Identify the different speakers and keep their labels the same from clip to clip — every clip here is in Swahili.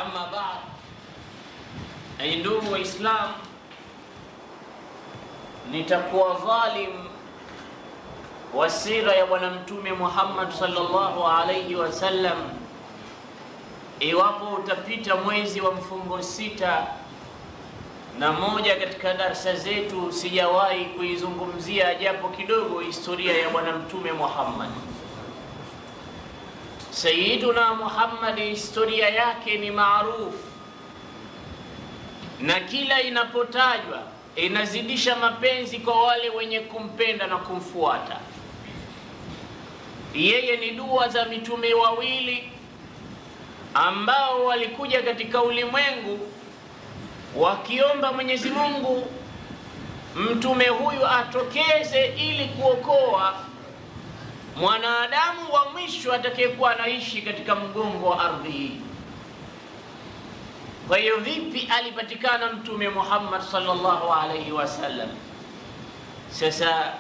Speaker 1: Amma baad, ay ndugu Waislamu, nitakuwa dhalim wa sira ya Bwana Mtume Muhammad sallallahu alayhi wasallam iwapo utapita mwezi wa mfungo sita na moja katika darasa zetu sijawahi kuizungumzia japo kidogo historia ya Bwana Mtume Muhammad. Sayyiduna Muhammad, historia yake ni maarufu, na kila inapotajwa inazidisha mapenzi kwa wale wenye kumpenda na kumfuata. Yeye ni dua za mitume wawili ambao walikuja katika ulimwengu wakiomba Mwenyezi Mungu mtume huyu atokeze ili kuokoa mwanadamu wa mwisho atakayekuwa anaishi katika mgongo wa ardhi hii. Kwa hiyo vipi alipatikana Mtume Muhammad sallallahu alaihi wasallam? Sasa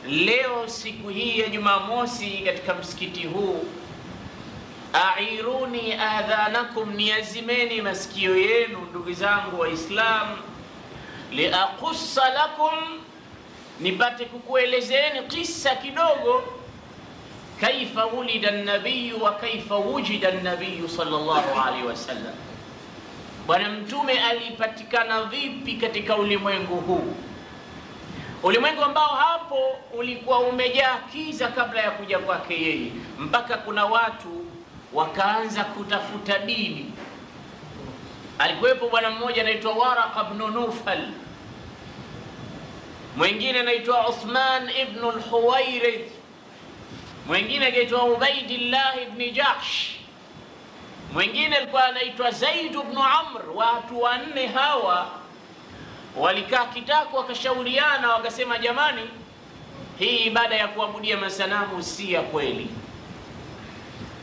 Speaker 1: leo siku hii ya Jumamosi katika msikiti huu, airuni adhanakum, niazimeni masikio yenu ndugu zangu Waislamu, liaqussa lakum, nipate kukuelezeni kisa kidogo, kaifa wulida an-nabiy wa kaifa wujida an-nabiy sallallahu alaihi wasallam. Bwana Mtume alipatikana vipi katika ulimwengu huu, ulimwengu ambao hapo ulikuwa umejaa kiza kabla ya kuja kwake yeye, mpaka kuna watu wakaanza kutafuta dini. Alikuwepo bwana mmoja anaitwa Waraqa ibn Nufal, mwingine anaitwa Uthman ibn al-Huwairith, mwingine anaitwa Ubaidillah ibn Jahsh, mwingine alikuwa anaitwa Zaid ibn Amr. Watu wanne hawa walikaa kitako, wakashauriana, wakasema, jamani, hii ibada ya kuabudia masanamu si ya kweli.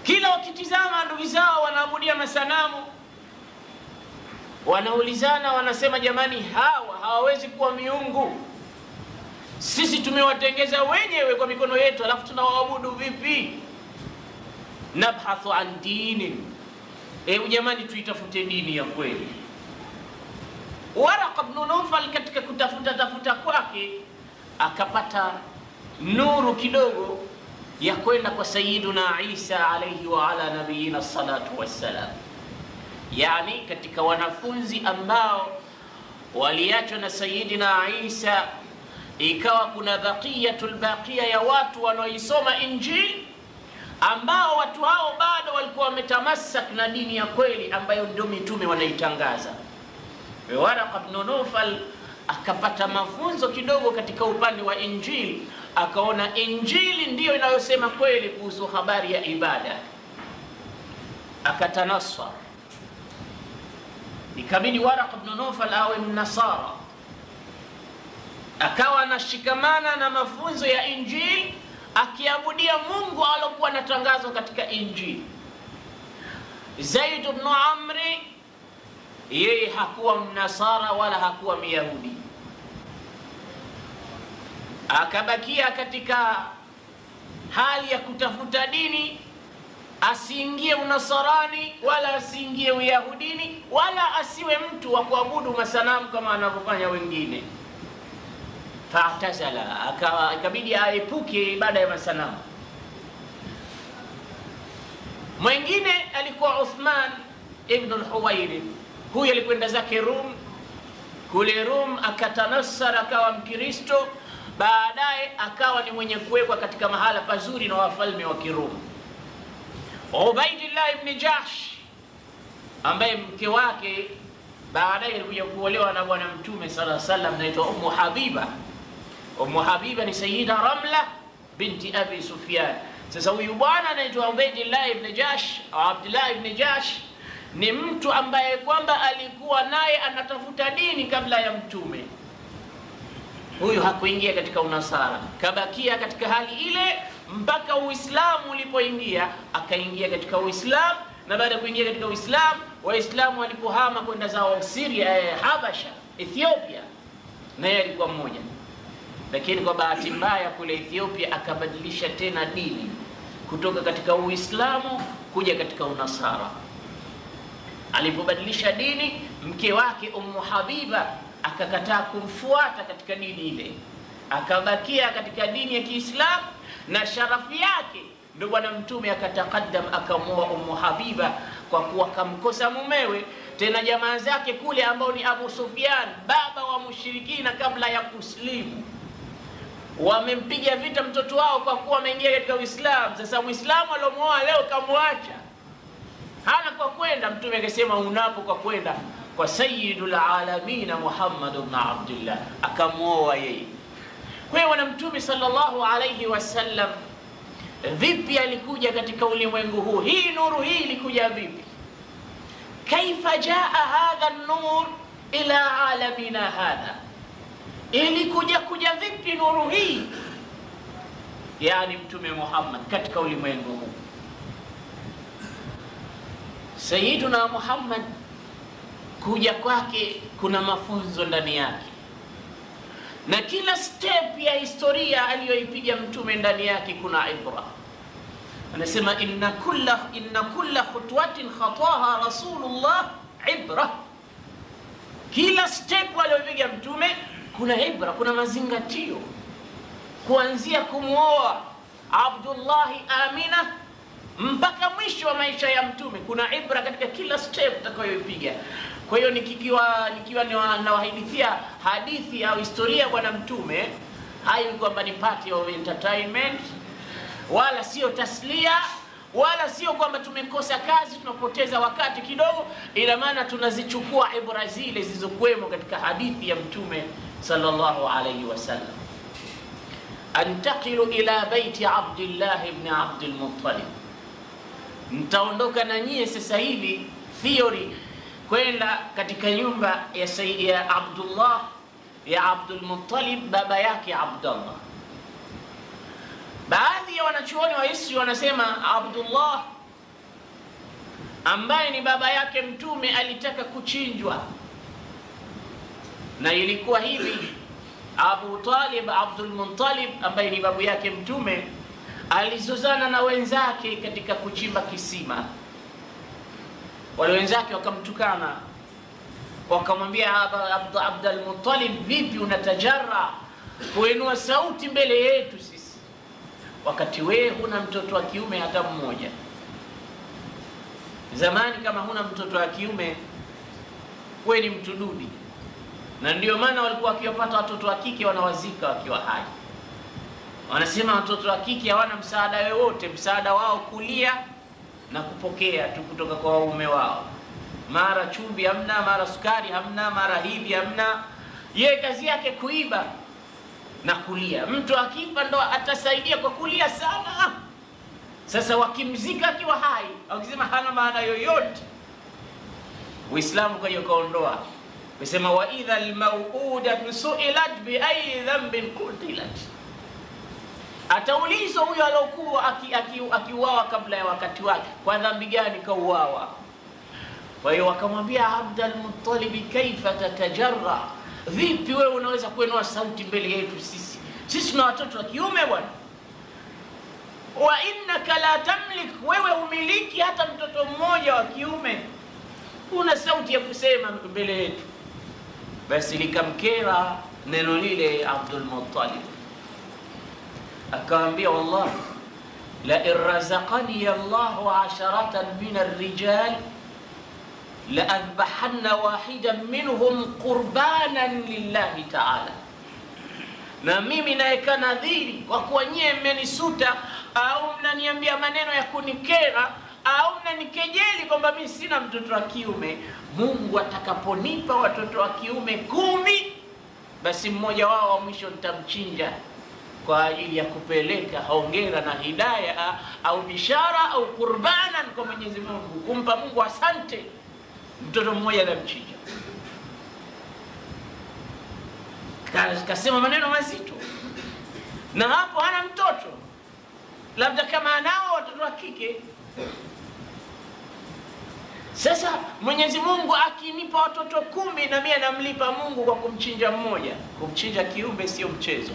Speaker 1: Kila wakitizama ndugu zao wanaabudia masanamu, wanaulizana, wanasema, jamani, hawa hawawezi kuwa miungu, sisi tumewatengeza wenyewe kwa mikono yetu, alafu tunawaabudu vipi? Nabhathu an dinin, jamani, tuitafute dini ya kweli. Waraqa ibn Nufal katika kutafuta kwake akapata nuru kidogo ya kwenda kwa Sayyiduna Isa alayhi wa ala nabiyina salatu wassalam, yani katika wanafunzi ambao waliachwa na Sayyidina Isa, ikawa kuna baqiyatul baqiya ya watu wanaoisoma Injili, ambao watu hao bado walikuwa wametamassak na dini ya kweli ambayo ndio mitume wanaitangaza. Waraqa ibn Nufal akapata mafunzo kidogo katika upande wa Injili, akaona Injili ndiyo inayosema kweli kuhusu habari ya ibada, akatanaswa. Ikabidi Waraqa ibn Nufal awe mnasara, akawa anashikamana na mafunzo ya Injili, akiabudia Mungu alokuwa anatangazwa katika Injili. Zaid ibn Amri, yeye hakuwa mnasara wala hakuwa myahudi, akabakia katika hali ya kutafuta dini, asiingie unasarani wala asiingie uyahudini wala asiwe mtu wa kuabudu masanamu kama anavyofanya wengine. Fa'tazala, ikabidi aepuke ibada ya masanamu. Mwingine alikuwa Uthman ibn al-Huwairith, huyu alikwenda zake Rum. Kule Rum akatanassara, akawa Mkristo, baadaye akawa ni mwenye kuwekwa katika mahala pazuri na wafalme wa Kirum. Ubaidillah ibn Jahsh, ambaye mke wake baadaye alikuja kuolewa na Bwana Mtume sallallahu alaihi wasallam, naitwa Ummu Habiba. Ummu Habiba ni Sayyida Ramla binti Abi Sufyan. Sasa huyu bwana anaitwa Ubaidillah ibn Jahsh au Abdullah ibn Jahsh ni mtu ambaye kwamba alikuwa naye anatafuta dini kabla ya Mtume. Huyu hakuingia katika unasara, kabakia katika hali ile mpaka Uislamu ulipoingia, akaingia katika Uislamu. Na baada ya kuingia katika Uislamu, Waislamu walipohama kwenda zao Syria, Habasha, Ethiopia, naye alikuwa mmoja. Lakini kwa bahati mbaya kule Ethiopia akabadilisha tena dini kutoka katika Uislamu kuja katika Unasara. Alipobadilisha dini, mke wake Habiba akakataa kumfuata katika dini ile, akabakia katika dini ya Kiislamu, na sharafu yake ndio bwana mtume akatakadam akamwoa Habiba, kwa kuwa kamkosa mumewe, tena jamaa zake kule ambao ni Abu Sufyan, baba wa mushirikina kabla ya kuslimu, wamempiga vita mtoto wao kwa kuwa ameingia katika Uislamu. Sasa Muislamu alomwoa leo kamwacha, hana kwa kwenda. Mtume akasema unapo kwa kwenda kwa sayyidul alamin Muhammad ibn Abdullah, akamwoa yeye. Kwa hiyo bwana mtume sallallahu alayhi wasallam vipi alikuja katika ulimwengu huu? Hii nuru hii ilikuja vipi? Kaifa jaa hadha an-nur ila alamina hadha, ilikuja vipi nuru hii, yani mtume Muhammad katika ulimwengu huu? Sayyiduna Muhammad kuja kwake kuna mafunzo ndani yake, na kila step ya historia aliyoipiga mtume ndani yake kuna ibra. Anasema inna kulla khutwatin khataha rasulullah ibra, kila step aliyoipiga mtume kuna ibra, kuna mazingatio. Kuanzia kumwoa Abdullah Amina mpaka mwisho wa maisha ya mtume kuna ibra katika kila step utakayoipiga. Kwa hiyo nikiwa nawahadithia hadithi au historia bwana mtume, hayo kwamba ni part of entertainment, wala sio taslia, wala sio kwamba tumekosa kazi tunapoteza wakati kidogo. Ina maana tunazichukua ibra zile zilizokuwemo katika hadithi ya mtume sallallahu alayhi wasallam. Antaqilu ila baiti Abdullah ibn Abdul Muttalib, nitaondoka na nyie sasa hivi theory kwenda katika nyumba ya Sayyid Abdullah ya Abdul Muttalib, baba yake Abdullah. Baadhi ya wanachuoni wa Isri wanasema Abdullah ambaye ni baba yake mtume alitaka kuchinjwa, na ilikuwa hivi: Abu Talib Abdul Muttalib ambaye ni babu yake mtume alizozana na wenzake katika kuchimba kisima. Wale wenzake wakamtukana, wakamwambia Abdul Muttalib, vipi unatajarra kuinua sauti mbele yetu sisi, wakati wewe huna mtoto wa kiume hata mmoja? Zamani kama huna mtoto wa kiume wewe ni mtu duni, na ndio maana walikuwa wakiwapata watoto wa kike wanawazika wakiwa hai. Wanasema watoto wa kike hawana msaada wowote, msaada wao kulia na kupokea tu kutoka kwa waume wao. Mara chumvi hamna, mara sukari hamna, mara hivi hamna. Yeye kazi yake kuiba na kulia. Mtu akifa ndo atasaidia kwa kulia sana. Sasa wakimzika akiwa hai, wakisema hana maana yoyote. Uislamu kwa hiyo kaondoa, wasema wa idha al-maw'udatu su'ilat bi ayi dhanbin qutilat, ataulizwa huyo alokuwa akiuawa kabla ya wakati wake, kwa dhambi gani kauawa? Kwa hiyo wakamwambia Abdul Muttalib, kaifa tatajarra, vipi wewe unaweza kuinua sauti mbele yetu sisi tuna watoto wa kiume bwana, wa innaka la tamlik, wewe umiliki hata mtoto mmoja wa kiume, una sauti ya kusema mbele yetu? Basi likamkera neno lile Abdul Muttalib, akamwambia wallahi la irrazaqani Allahu 'asharatan min ar-rijal la adhbahanna wahidan minhum qurbanan lillahi ta'ala, na mimi naeka nadhiri kwa kuwa nyie mmenisuta au mnaniambia maneno ya kunikera au mnanikejeli kwamba mimi sina mtoto wa kiume, Mungu atakaponipa watoto wa kiume 10, basi mmoja wao wa mwisho nitamchinja kwa ajili ya kupeleka hongera na hidayah au bishara au qurbanan kwa Mwenyezi Mungu, kumpa Mungu asante, mtoto mmoja anamchinja. Kasema maneno mazito, na hapo hana mtoto, labda kama anao watoto wa kike. Sasa Mwenyezi Mungu akinipa watoto 10 na mimi namlipa Mungu kwa kumchinja mmoja. Kumchinja kiumbe sio mchezo,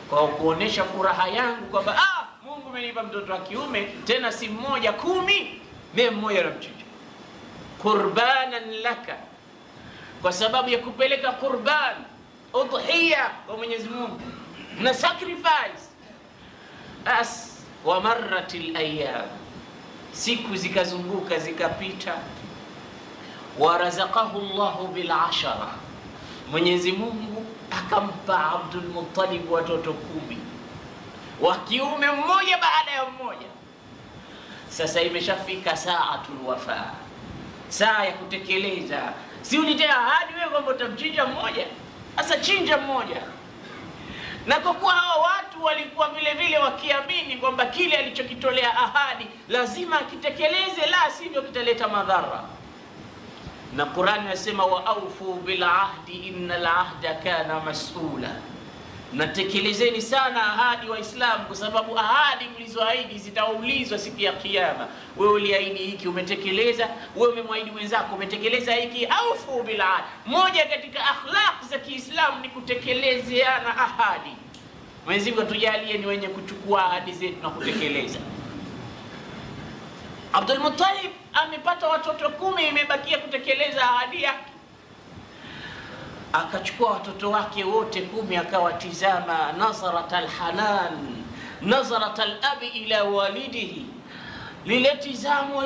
Speaker 1: kwa kuonesha furaha yangu kwamba Mungu amenipa mtoto wa kiume, tena si mmoja, 10, mimi mmoja namchinja. qurbanan laka, kwa sababu ya kupeleka qurban, udhiya kwa Mwenyezi Mungu na sacrifice. As wa marratil ayyam, siku zikazunguka zikapita. Warazaqahu Allahu bil ashara, Mwenyezi Mungu akampa Abdul Muttalib watoto 10 wa kiume, mmoja baada ya mmoja. Sasa imeshafika saatul wafa, saa ya kutekeleza. Si ulitea ahadi wewe kwamba utamchinja mmoja, sasa chinja mmoja. Na kwa kuwa hawa watu walikuwa vile vile wakiamini kwamba kile alichokitolea ahadi lazima akitekeleze, la sivyo kitaleta madhara. Na Qur'ani inasema wa aufu bil ahdi innal ahda kana mas'ula, natekelezeni sana ahadi Waislamu, kwa sababu ahadi mlizoahidi zitaulizwa siku ya Kiyama. Wewe uliahidi hiki, umetekeleza? Wewe umemwahidi mwenzako, umetekeleza hiki? Aufu bil ahdi. Moja katika akhlaq za Kiislamu ni kutekelezeana ahadi. Mwenyezi Mungu atujalie ni wenye kuchukua ahadi zetu na kutekeleza. Abdul Muttalib amepata watoto 10, imebakia kutekeleza ahadi yake. Akachukua watoto wake wote 10, akawatizama nazarat alhanan, nazarat alabi ila walidihi, lile tizamo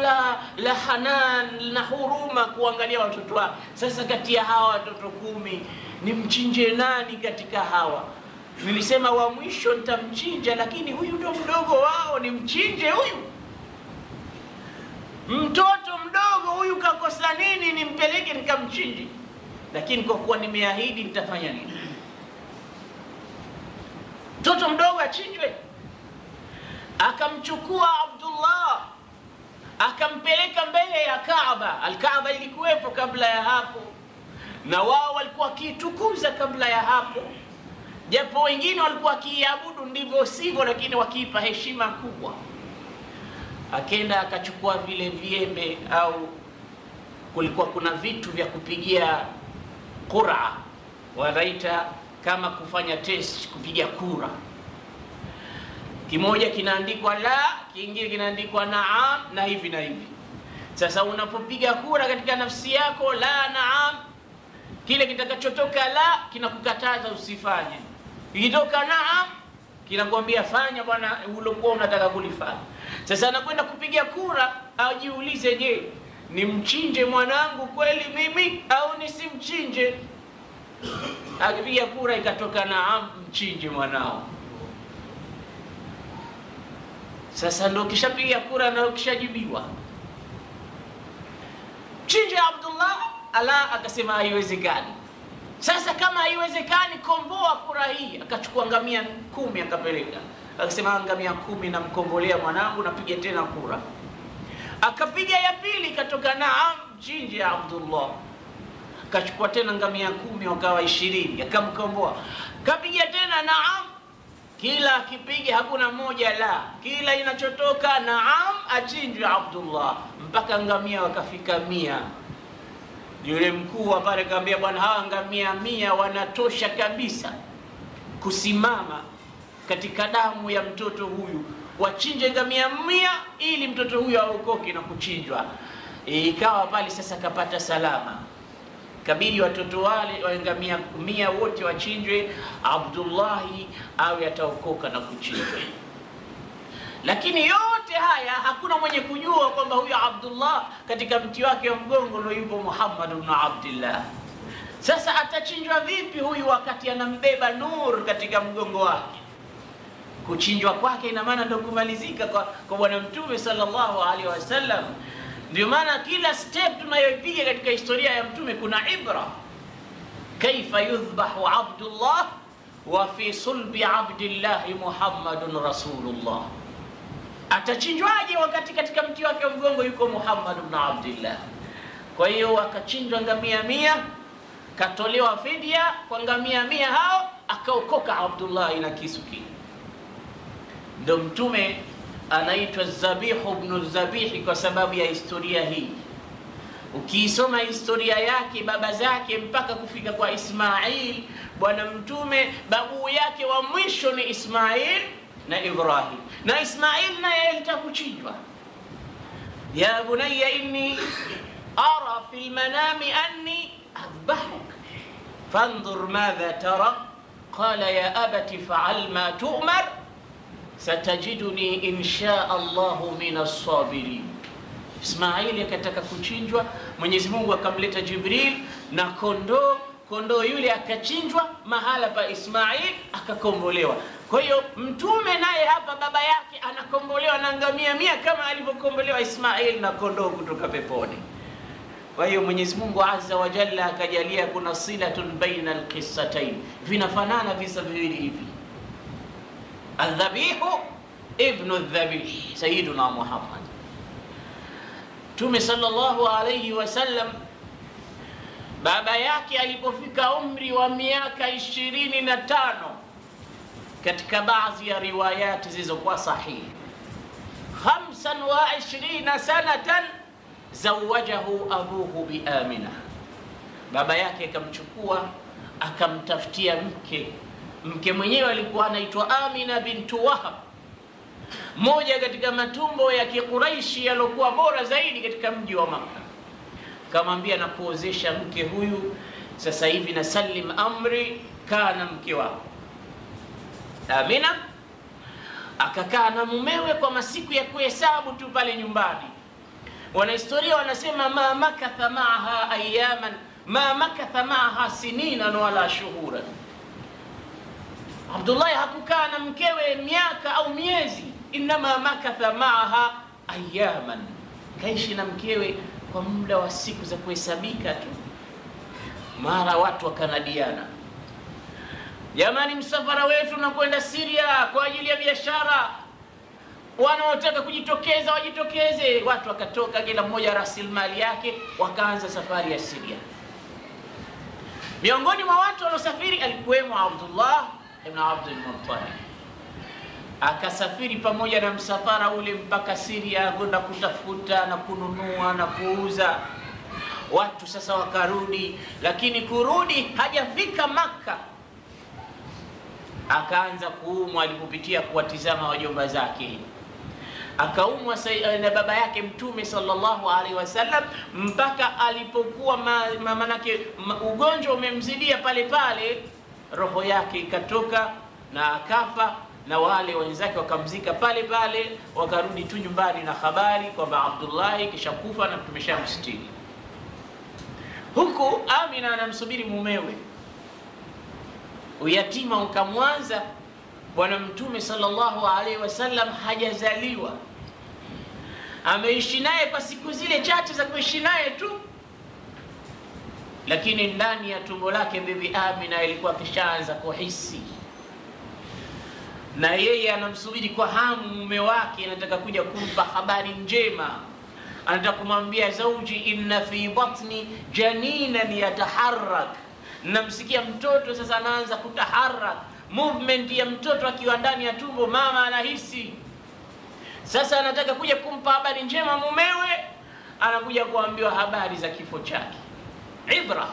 Speaker 1: la hanan na huruma kuangalia watoto wake. Sasa kati ya hawa watoto 10 ni mchinje nani katika hawa? Nilisema wa mwisho nitamchinja, lakini huyu ndo mdogo wao, ni mchinje huyu. Mtoto mdogo huyu kakosa nini nimpeleke nikamchinje? Lakini kwa kuwa nimeahidi nitafanya nini? Mtoto mdogo achinjwe. Akamchukua Abdullah akampeleka mbele ya Kaaba. Al-Kaaba ilikuwepo kabla ya hapo, na wao walikuwa wakiitukuza kabla ya hapo, japo wengine walikuwa wakiabudu ndivyo sivyo, lakini wakiipa heshima kubwa. Akenda akachukua vile viembe, au kulikuwa kuna vitu vya kupigia qura, wanaita kama kufanya test, kupiga kura. Kimoja kinaandikwa la, kingine kinaandikwa naam, na hivi na hivi. Sasa unapopiga kura katika nafsi yako la naam, kile kitakachotoka la kinakukataza usifanye. Ikitoka naam kinakwambia fanya bwana ulokuwa unataka kulifanya. Sasa anakwenda kupiga kura, ajiulize, je, nimchinje mwanangu kweli mimi au nisimchinje? Akipiga kura ikatoka naam, mchinje mwanao. Sasa ndo kishapiga kura na kishajibiwa, mchinje Abdullah. Ala, akasema haiwezekani. Sasa kama haiwezekani, komboa kura hii. Akachukua ngamia 10 akapeleka, akasema ngamia 10 namkombolea mwanangu, napiga tena kura. Akapiga ya pili, katoka naam, mchinje Abdullah. Akachukua tena ngamia 10 wakawa 20, akamkomboa. Kapiga tena naam, kila akipiga hakuna moja la, kila inachotoka naam, achinjwe Abdullah, mpaka ngamia wakafika 100. Yule mkuu wa pale kaambia, bwana, hawa ngamia 100 wanatosha kabisa kusimama katika damu ya mtoto huyu, wachinje ngamia 100 ili mtoto huyu aokoke na kuchinjwa. Ikawa pale sasa kapata salama, kabidi watoto wale wa ngamia 100 wote wachinjwe, Abdullahi awe ataokoka na kuchinjwa. Lakini yote haya hakuna mwenye kujua kwamba huyo Abdullah katika mti wake wa mgongo ndio yupo Muhammad ibn Abdullah. Sasa atachinjwa vipi huyu wakati anambeba nur katika mgongo wake? Kuchinjwa kwake ina maana ndio kumalizika kwa bwana Mtume sallallahu alaihi wasallam. Ndio maana kila step tunayoipiga katika historia ya Mtume kuna ibra. Kaifa yudhbahu Abdullah wa fi sulbi Abdillah Muhammadun Rasulullah. Atachinjwaje wakati katika mti wake wa mgongo yuko Muhammad ibn Abdullah? Kwa hiyo akachinjwa ngamia 100, katolewa fidia kwa ngamia 100 hao, akaokoka Abdullah ina kisu kile. Ndio Mtume anaitwa Zabihu ibn Zabihi kwa sababu ya historia hii. Ukiisoma historia yake, baba zake mpaka kufika kwa Ismail, bwana Mtume babu yake wa mwisho ni Ismail na Ibrahim, na Ismail naye alitakuchinjwa. Ya bunayya inni ara fi lmanami anni adbahuk fandhur madha tara qala ya abati faal ma tu'mar satajiduni insha Allahu min as-sabirin. Ismaili akataka kuchinjwa, Mwenyezi Mungu akamleta Jibril na kondoo yule akachinjwa mahala pa Ismail, akakombolewa. Kwa hiyo mtume naye hapa baba yake anakombolewa na ngamia 100 kama alivyokombolewa Ismail na kondoo kutoka peponi. Kwa hiyo Mwenyezi Mungu Azza wa Jalla akajalia kuna silatun baina alqissatayn, vinafanana visa viwili hivi. Aldhabihu ibnu aldhabih, Sayyiduna Muhammad. Mtume sallallahu alayhi wasallam baba yake alipofika umri wa miaka 25, katika baadhi ya riwayati zilizokuwa sahihi, 25 sanatan zawajahu abuhu bi Amina, baba yake akamchukua akamtafutia mke mwenyewe alikuwa anaitwa Amina bintu Wahab, moja katika matumbo ya Kiquraishi yalokuwa bora zaidi katika mji wa Makka. Kamwambia na kuozesha mke huyu sasa hivi na salim amri, kana mke wako. Amina akakaa na mumewe kwa masiku ya kuhesabu tu pale nyumbani. Wanahistoria wanasema ma makatha maaha ayaman ma makatha maaha sinina wala shuhura. Abdullah hakukaa na mkewe miaka au miezi, inma makatha maaha ayaman, kaishi na mkewe kwa muda wa siku za kuhesabika tu. Mara watu wakanadiana, jamani, msafara wetu na kwenda Syria kwa ajili ya biashara, wanaotaka kujitokeza wajitokeze. Watu wakatoka, kila mmoja rasilimali yake, wakaanza safari ya Syria. Miongoni mwa watu waliosafiri alikuwemo Abdullah ibn Abdul Muttalib. Akasafiri pamoja na msafara ule mpaka Syria kwenda kutafuta na kununua na kuuza. Watu sasa wakarudi, lakini kurudi hajafika Makka akaanza kuumwa. Alipopitia kuwatizama wajomba zake, akaumwa na baba yake Mtume sallallahu alaihi wasallam, mpaka alipokuwa manake ugonjwa umemzidia pale pale, roho yake ikatoka na akafa, na wale wenzake wakamzika pale pale. Wakarudi tu nyumbani na habari kwamba Abdullah kisha kufa na tumeshamstiri. Huku Amina anamsubiri mumewe. Uyatima ukamwanza, bwana Mtume sallallahu alaihi wasallam hajazaliwa, ameishi naye kwa siku zile chache za kuishi naye tu, lakini ndani ya tumbo lake bibi Amina ilikuwa kishaanza kuhisi, na yeye anamsubiri kwa hamu mume wake, anataka kuja kumpa habari njema. Anataka kumwambia zauji, inna fi batni janinan yataharrak, namsikia mtoto sasa anaanza kutaharrak, movement ya mtoto akiwa ndani ya tumbo, mama anahisi. Sasa anataka kuja kumpa habari njema mumewe, anakuja kuambiwa habari za kifo chake. Ibra,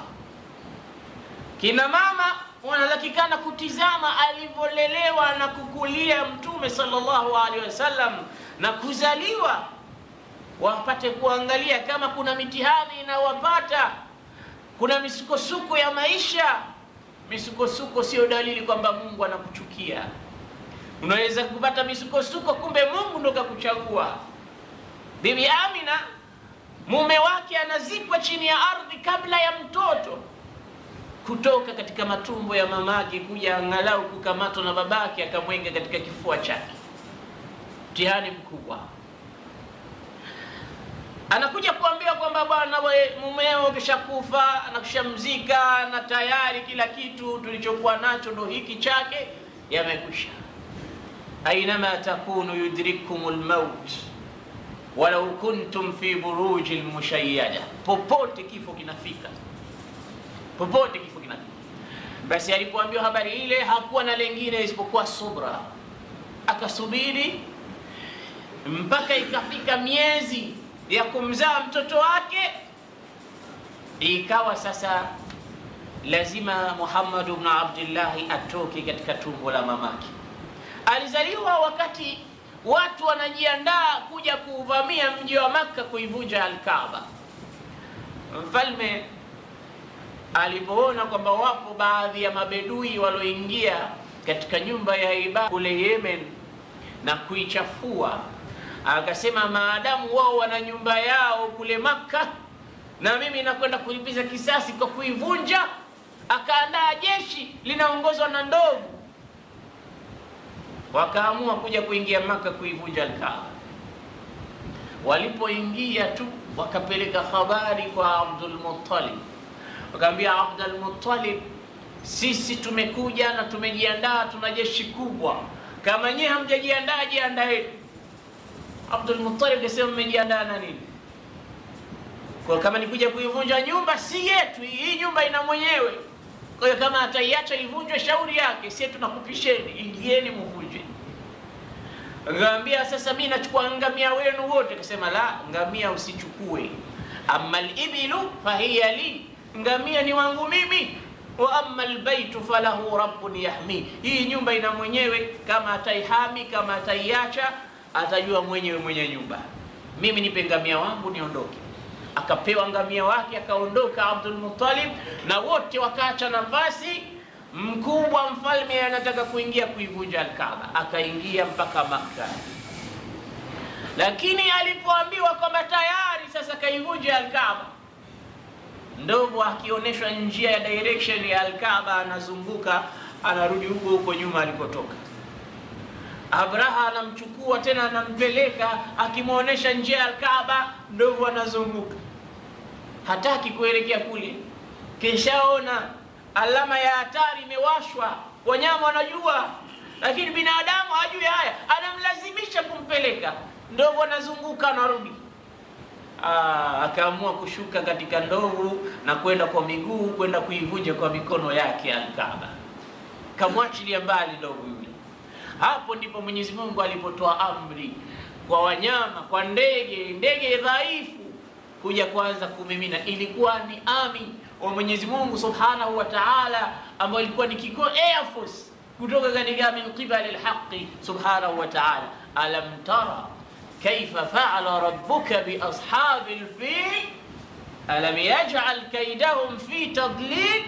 Speaker 1: kina mama wanatakikana kutizama alivyolelewa na kukulia Mtume sallallahu alaihi wasallam na kuzaliwa, wapate kuangalia kama kuna mitihani inawapata, kuna misukosuko ya maisha. Misukosuko sio dalili kwamba Mungu anakuchukia. Unaweza kupata misukosuko, kumbe Mungu ndo kakuchagua. Bibi Amina mume wake anazikwa chini ya ardhi kabla ya mtoto kutoka katika matumbo ya mamake kuja angalau kukamatwa na babake akamwenga katika kifua chake. Mtihani mkubwa. Anakuja kuambiwa kwamba bwana mumeo kishakufa, anakushamzika na tayari kila kitu tulichokuwa nacho ndo hiki chake yamekwisha. Ainama takunu yudrikumul maut walau kuntum fi burujil mushayyada, popote kifo kinafika, popote kifo kinafika. Basi alipoambiwa habari ile hakuwa na lengine isipokuwa subra. Akasubiri mpaka ikafika miezi ya kumzaa mtoto wake. Ikawa sasa lazima Muhammad ibn Abdullah atoke katika tumbo la mamake. Alizaliwa wakati watu wanajiandaa kuja kuuvamia mji wa Makka, kuivunja al-Kaaba. Mfalme alipoona kwamba wapo baadhi ya mabedui walioingia katika nyumba ya ibada kule Yemen na kuichafua, akasema maadamu wao wana nyumba yao kule Makka na mimi nakwenda kulipiza kisasi kwa kuivunja. Akaandaa jeshi linaongozwa na ndovu, wakaamua kuja kuingia Makka kuivunja Al-Kaaba. Walipoingia tu wakapeleka habari kwa Abdul Muttalib, wakamwambia Abdul Muttalib, sisi tumekuja na tumejiandaa, tuna jeshi kubwa, kama nyinyi hamjajiandaa jiandaeni. Abdul Muttalib akasema mmejiandaa na nini? Kwa kama nikuja kuivunja nyumba si yetu, hii nyumba ina mwenyewe. Kwa hiyo kama ataiacha ivunjwe shauri yake, sisi tunakupisheni, ingieni mvunje. Ngambia sasa mimi nachukua ngamia wenu wote. Akasema la, ngamia usichukue. Amma al-ibilu fahiya li, ngamia ni wangu mimi. Wa amma al-baytu falahu rabbun yahmi, hii nyumba ina mwenyewe, kama ataihami kama ataiacha atajua mwenyewe mwenye nyumba. Mimi nipe ngamia wangu niondoke. Akapewa ngamia wake akaondoka Abdul Muttalib, na wote wakaacha nafasi. Mkubwa mfalme anataka kuingia kuivunja Al-Kaaba, akaingia mpaka Makka. Lakini alipoambiwa kwamba tayari sasa kaivunja Al-Kaaba, ndovu akionyeshwa njia ya direction ya Al-Kaaba anazunguka, anarudi huko nyuma alikotoka. Abraha anamchukua tena anampeleka, akimuonesha njia ya Al-Kaaba, ndovu anazunguka, hataki kuelekea kule. Kishaona alama ya hatari imewashwa, wanyama wanajua, lakini binadamu hajui haya, anamlazimisha kumpeleka. Ndovu anazunguka anarudi. Akaamua kushuka katika ndovu na kwenda kwa miguu, kwenda kuivunja kwa mikono yake Al-Kaaba, kamwachilia mbali ndovu yule. Hapo ndipo Mwenyezi Mungu alipotoa amri kwa wanyama, kwa ndege dhaifu kuja kwanza kumimina. Ilikuwa ni ami wa Mwenyezi Mungu Subhanahu wa Ta'ala, ambao ilikuwa ni kiko Air Force kutoka katika min qibali al-haqqi Subhanahu wa Ta'ala. Alam tara kayfa fa'ala rabbuka bi ashabil fil alam yaj'al kaydahum fi tadlil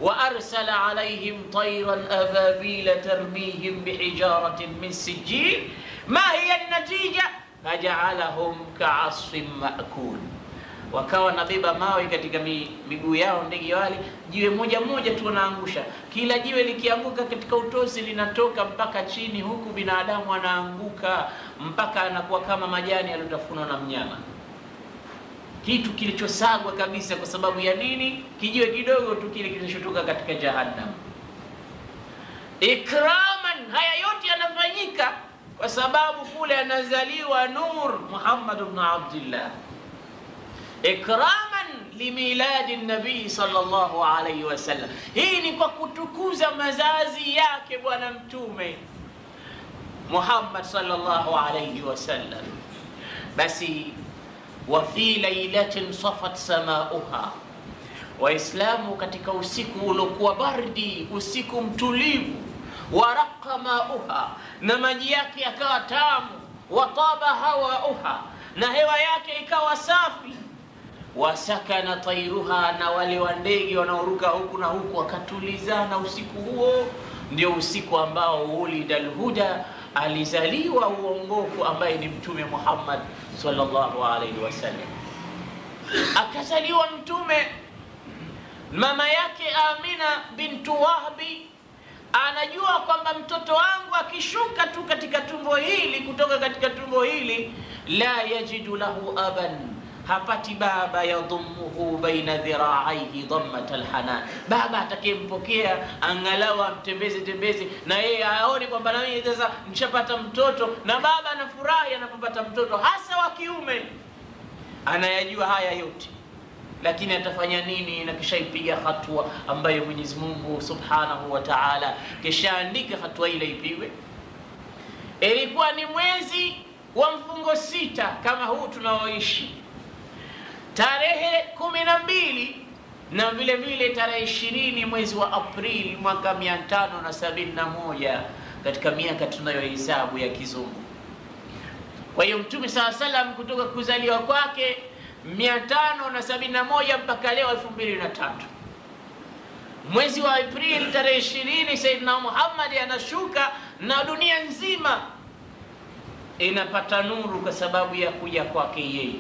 Speaker 1: wa arsala alayhim tayran ababila tarmihim bihijaratin min sijil ma hiya an-natija faj'alahum ka'asfin ma'kul. Wakawa nabeba mawe katika miguu yao ndege wale, jiwe moja moja tu wanaangusha. Kila jiwe likianguka katika utosi linatoka mpaka chini, huku binadamu anaanguka mpaka anakuwa kama majani yaliyotafunwa na mnyama, kitu kilichosagwa kabisa. Kwa sababu ya nini? Kijiwe kidogo tu kile kilichotoka katika jahannam. Ikraman, haya yote yanafanyika kwa sababu kule anazaliwa Nur Muhammad ibn Abdullah, ikraman limiladi nabii sallallahu alayhi wasallam. Hii ni kwa kutukuza mazazi yake bwana mtume Muhammad sallallahu alayhi wasallam. Basi wa fi lailatin safat samauha, Waislamu katika usiku uliokuwa baridi, usiku mtulivu, waraqa mauha, na maji yake yakawa tamu, wataba hawauha, na hewa yake ikawa safi, wasakana tairuha, na wale wa ndege wanaoruka huku na huku wakatulizana. Usiku huo ndio usiku ambao ulidal huda, alizaliwa uongofu, ambaye ni mtume Muhammad sallallahu alaihi wasallam. Akazaliwa mtume, mama yake Amina bintu Wahbi anajua kwamba mtoto wangu akishuka tu katika tumbo hili, kutoka katika tumbo hili, la yajidu lahu aban, hapati baba, yadhumuhu baina dhira'aihi dhammat alhanan, baba atakayempokea angalau amtembeze na yeye aone kwamba na mimi sasa nishapata mtoto. Na baba anafurahi anapopata mtoto, hasa wa kiume. Anayajua haya yote, lakini atafanya nini? Na kishaipiga hatua ambayo Mwenyezi Mungu Subhanahu wa Ta'ala kishaandika hatua ile ipigwe. Ilikuwa ni mwezi wa mfungo 6 kama huu tunaoishi, tarehe 12 na vile vile tarehe 20 mwezi wa Aprili mwaka 571 katika miaka tunayohesabu ya kizungu. Kwa hiyo Mtume SAW kutoka kuzaliwa kwake 571 mpaka leo 2003. Mwezi wa Aprili tarehe 20 Sayyidina Muhammad anashuka na dunia nzima inapata nuru kwa sababu ya kuja kwake yeye.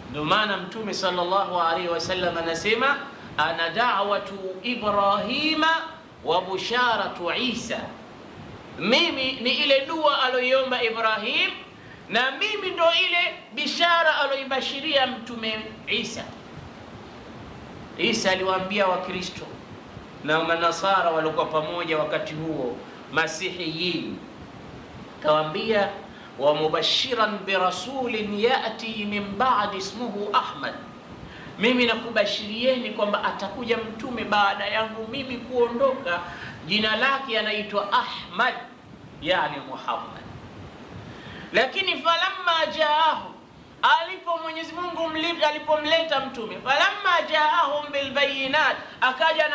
Speaker 1: Ndio maana Mtume sallallahu alaihi wasallam anasema ana da'watu Ibrahima wa busharatu Isa, mimi ni ile dua aliyoiomba Ibrahim na mimi ndo ile bishara aliyoibashiria Mtume Isa. Isa aliwaambia Wakristo na Manasara walikuwa pamoja wakati huo, Masihiyin, kawaambia wa mubashiran birasulin yati min ba'di ismuhu Ahmad, mimi nakubashirieni kwamba atakuja mtume baada yangu mimi kuondoka, jina lake anaitwa Ahmad, yani Muhammad. Lakini falamma jaahu, alipo Mwenyezi Mungu alipomleta mtume, falamma jaahum bilbayinat, akaja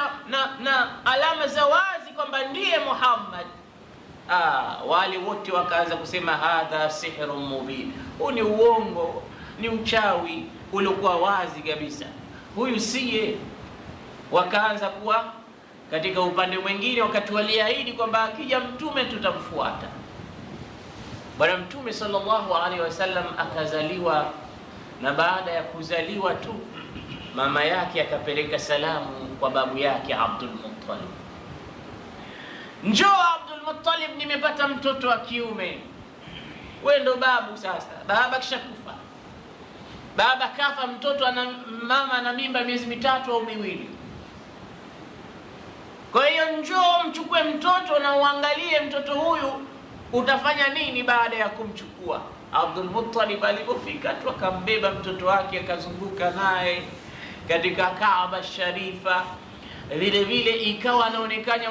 Speaker 1: na alama za wazi kwamba ndiye Muhammad, wale wote wakaanza kusema hadha sihrun mubin, huu ni uongo, ni uchawi uliokuwa wazi kabisa, huyu siye. Wakaanza kuwa katika upande mwingine, wakati waliahidi kwamba akija mtume tutamfuata. Bwana Mtume sallallahu alaihi wasallam akazaliwa, na baada ya kuzaliwa tu mama yake akapeleka salamu kwa babu yake Abdul Muttalib, njoo Abdul Muttalib, nimepata mtoto wa kiume. Wewe ndo babu sasa. Baba kishakufa, baba kafa, mtoto ana mama ana mimba miezi 3 au 2. Kwa hiyo njoo mchukue mtoto na uangalie mtoto huyu utafanya nini baada ya kumchukua. Abdul Muttalib alipofika tu akambeba mtoto wake akazunguka naye katika Kaaba Sharifa. Vile vile ikawa anaonekana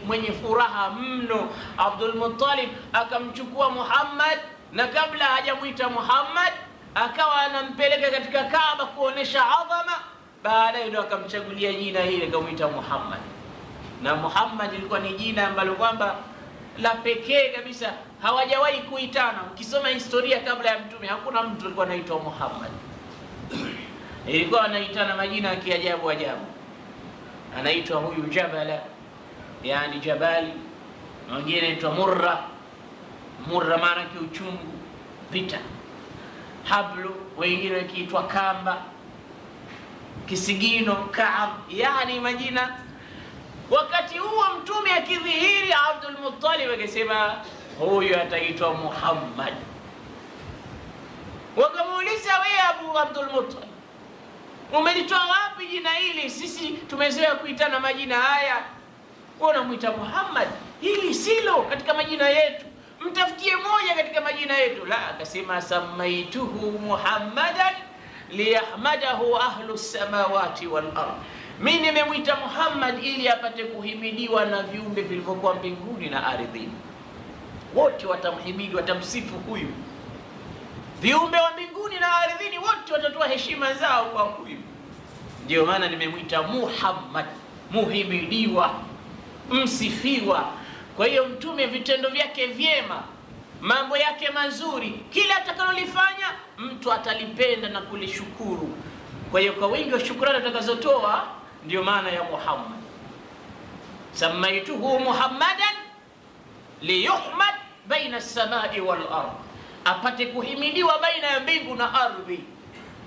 Speaker 1: mwenye furaha mno. Abdul Muttalib akamchukua Muhammad, na kabla hajamuita Muhammad akawa anampeleka katika Kaaba kuonesha adhama. Baadaye ndo akamchagulia jina hili akamuita Muhammad. Na Muhammad ilikuwa ni jina ambalo kwamba la pekee kabisa, hawajawahi kuitana. Ukisoma historia kabla ya mtume hakuna mtu alikuwa anaitwa Muhammad. Ilikuwa anaitana majina ya kiajabu ajabu. Anaitwa huyu Jabala, yani Jabali, mwingine anaitwa Murra. Murra maana kiuchungu, vita. Hablu, wengine wakiitwa Kamba, Kisigino, Kaab, yani majina. Wakati huo mtume akidhihiri, Abdul Muttalib akasema huyu ataitwa Muhammad. Wakamuuliza, wewe Abu Abdul Muttalib, umelitoa wapi jina hili? Sisi tumezoea kuitana majina haya, wewe unamuita Muhammad? Hili silo katika majina yetu, mtafutie moja katika majina yetu. La, akasema samaituhu Muhammadan liyahmadahu ahlu samawati wal ardh, mimi nimemwita Muhammad ili apate kuhimidiwa na viumbe vilivyokuwa mbinguni na ardhini. Wote watamhimidi, watamsifu huyu. Viumbe wa mbinguni na ardhini wote watatoa heshima zao kwa huyu. Ndio maana nimemwita Muhammad, muhimidiwa, msifiwa. Kwa hiyo mtume vitendo vyake vyema, mambo yake mazuri, kila atakalolifanya mtu atalipenda na kulishukuru. Kwa hiyo kwa wingi wa shukrani atakazotoa, ndio maana ya Muhammad. Samaituhu Muhammadan liyuhmad baina as-samai wal ardh, apate kuhimidiwa baina ya mbingu na ardhi.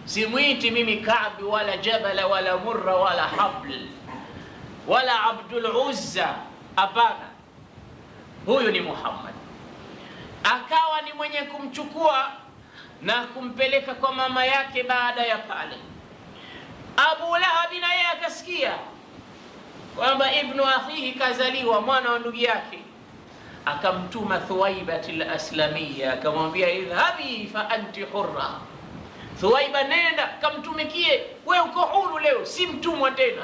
Speaker 1: Simwiti mimi Ka'b wala Jabala wala Murra wala Habl wala Abdul Uzza, hapana, huyu ni Muhammad. Akawa ni mwenye kumchukua na kumpeleka kwa mama yake. Baada ya pale, Abu Lahab naye akasikia kwamba ibnu akhihi kazaliwa, mwana wa ndugu yake. Akamtuma Thuwaibat al-Aslamiyya, akamwambia idhhabi fa anti hurra. Thuwaiba, nenda kamtumikie, wewe uko huru leo, si mtumwa tena.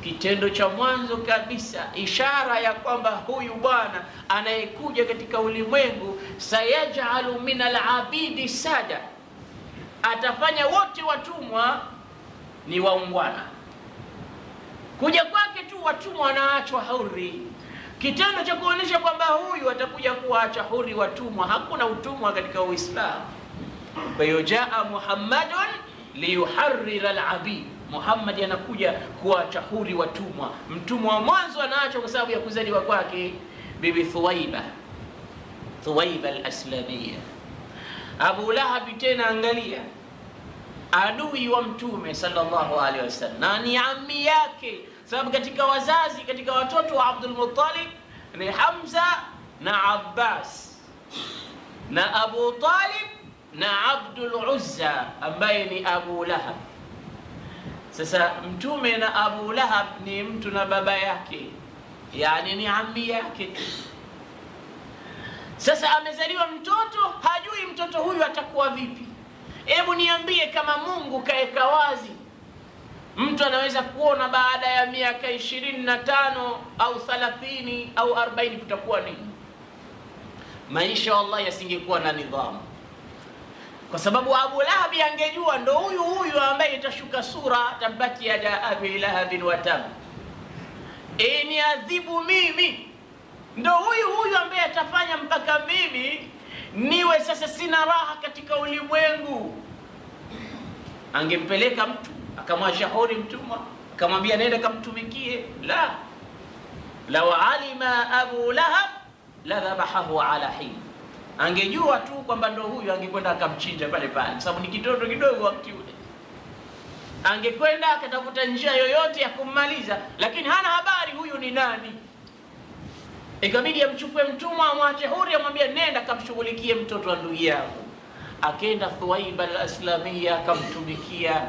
Speaker 1: Kitendo cha mwanzo kabisa, ishara ya kwamba huyu bwana anayekuja katika ulimwengu, sayajalu min al-abidi sada, atafanya wote watumwa ni waungwana. Kuja kwake tu watumwa wanaachwa huri. Kitendo cha kuonesha kwamba huyu atakuja kuacha huri watumwa. Hakuna utumwa katika Uislamu. Kwa hiyo jaa Muhammadun liyuharrira al-abid, Muhammad anakuja kuacha huri watumwa. Mtumwa wa mwanzo anaachwa kwa sababu ya kuzaliwa kwake bibi Thuwaiba al-Aslamiyya. Abu Lahab tena, angalia, adui wa mtume sallallahu alaihi wasallam na ni ammi yake, sababu katika wazazi, katika watoto wa Abdul Muttalib ni Hamza na Abbas na Abu Talib na Abdul Uzza ambaye ni Abu Lahab. Sasa mtume na Abu Lahab ni mtu na baba yake, yani ni ammi yake. Sasa amezaliwa mtoto, hajui mtoto huyu atakuwa vipi. Hebu niambie, kama Mungu kaeka wazi, mtu anaweza kuona baada ya miaka 25 au 30 au 40 kutakuwa nini? Maisha wallahi yasingekuwa na nidhamu, kwa sababu Abu Lahab angejua ndo huyu ambaye itashuka sura tabati yada abi lahabin wa tab, ni adhibu mimi, ndo huyu ambaye atafanya mpaka mimi niwe sasa sina raha katika ulimwengu. Angempeleka mtu akamwashauri mtumwa akamwambia nenda kamtumikie? La, law alima Abu Lahab la dhabahahu ala hin, angejua tu kwamba ndo huyu angekwenda akamchinja pale pale, kwa sababu ni kitoto kidogo wakati ule. Angekwenda akatafuta njia yoyote ya kummaliza, lakini hana habari huyu ni nani. Ikabidi amchukue mtumwa amwache huri, amwambia nenda kamshughulikie mtoto wa ndugu yako. Akaenda Thuwaiba al-Aslamiyya akamtumikia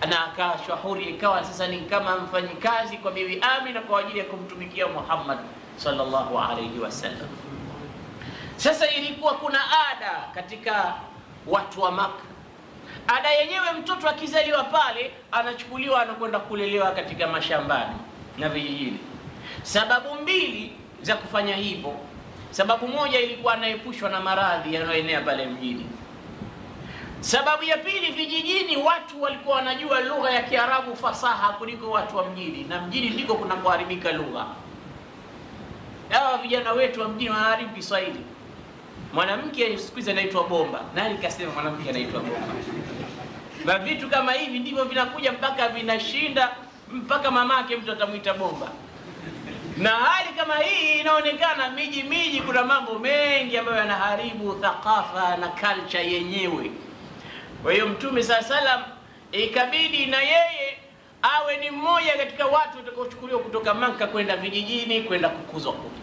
Speaker 1: na akaachwa huri, ikawa sasa ni kama mfanyikazi kwa bibi Amina kwa ajili ya kumtumikia Muhammad sallallahu alayhi wasallam. Sasa ilikuwa kuna ada katika watu wa Makka. Ada yenyewe, mtoto akizaliwa pale anachukuliwa anakwenda kulelewa katika mashambani na vijijini. Sababu mbili za kufanya hivyo. Sababu moja ilikuwa anaepushwa na maradhi yanayoenea pale mjini. Sababu ya pili, vijijini watu walikuwa wanajua lugha ya Kiarabu fasaha kuliko watu wa mjini, na mjini ndiko kunakoharibika lugha. Hawa vijana wetu wa mjini wanaharibu Kiswahili. Mwanamke siku hizi anaitwa bomba. Nani kasema mwanamke anaitwa bomba? Na vitu kama hivi ndivyo vinakuja mpaka vinashinda, mpaka mamake mtu atamuita bomba. Na hali kama hii inaonekana miji kuna mambo mengi ambayo yanaharibu thakafa na culture yenyewe. Kwa hiyo Mtume SAW ikabidi na yeye awe ni mmoja katika watu watakaochukuliwa kutoka Makka kwenda vijijini kwenda kukuzwa kule.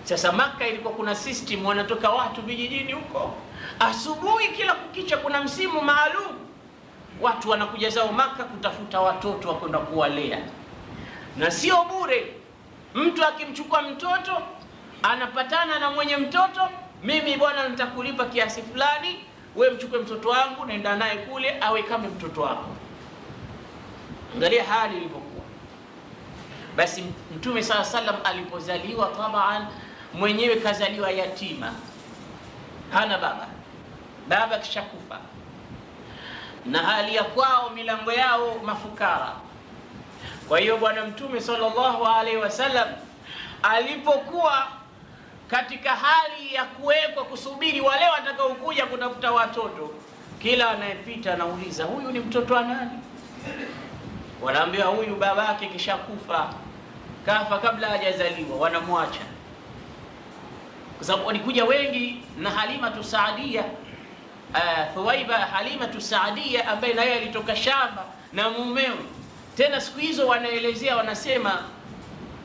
Speaker 1: Sasa Makka ilikuwa kuna system, wanatoka watu vijijini huko. Asubuhi kila kukicha kuna msimu maalum. Watu wanakuja zao Makka kutafuta watoto wa kwenda kuwalea. Na sio bure. Mtu akimchukua mtoto anapatana na mwenye mtoto, mimi bwana nitakulipa kiasi fulani, wewe mchukue mtoto wangu nenda naye kule awe kama mtoto wako. Angalia hali ilivyokuwa. Basi Mtume SAW alipozaliwa, tabaan mwenyewe kazaliwa yatima, hana baba kishakufa, na hali ya kwao milango yao mafukara. Kwa hiyo bwana Mtume sallallahu alaihi wasallam alipokuwa katika hali ya kuwekwa kusubiri wale watakaokuja kutafuta watoto, kila anayepita anauliza huyu ni mtoto wa nani? Wanaambiwa huyu babake kishakufa, kafa kabla hajazaliwa, wanamwacha. Kwa sababu walikuja wengi na Halimatu Saadia, Thuwaiba Halimatu Saadia ambaye naye alitoka shamba na mumewe. Tena siku hizo wanaelezea, wanasema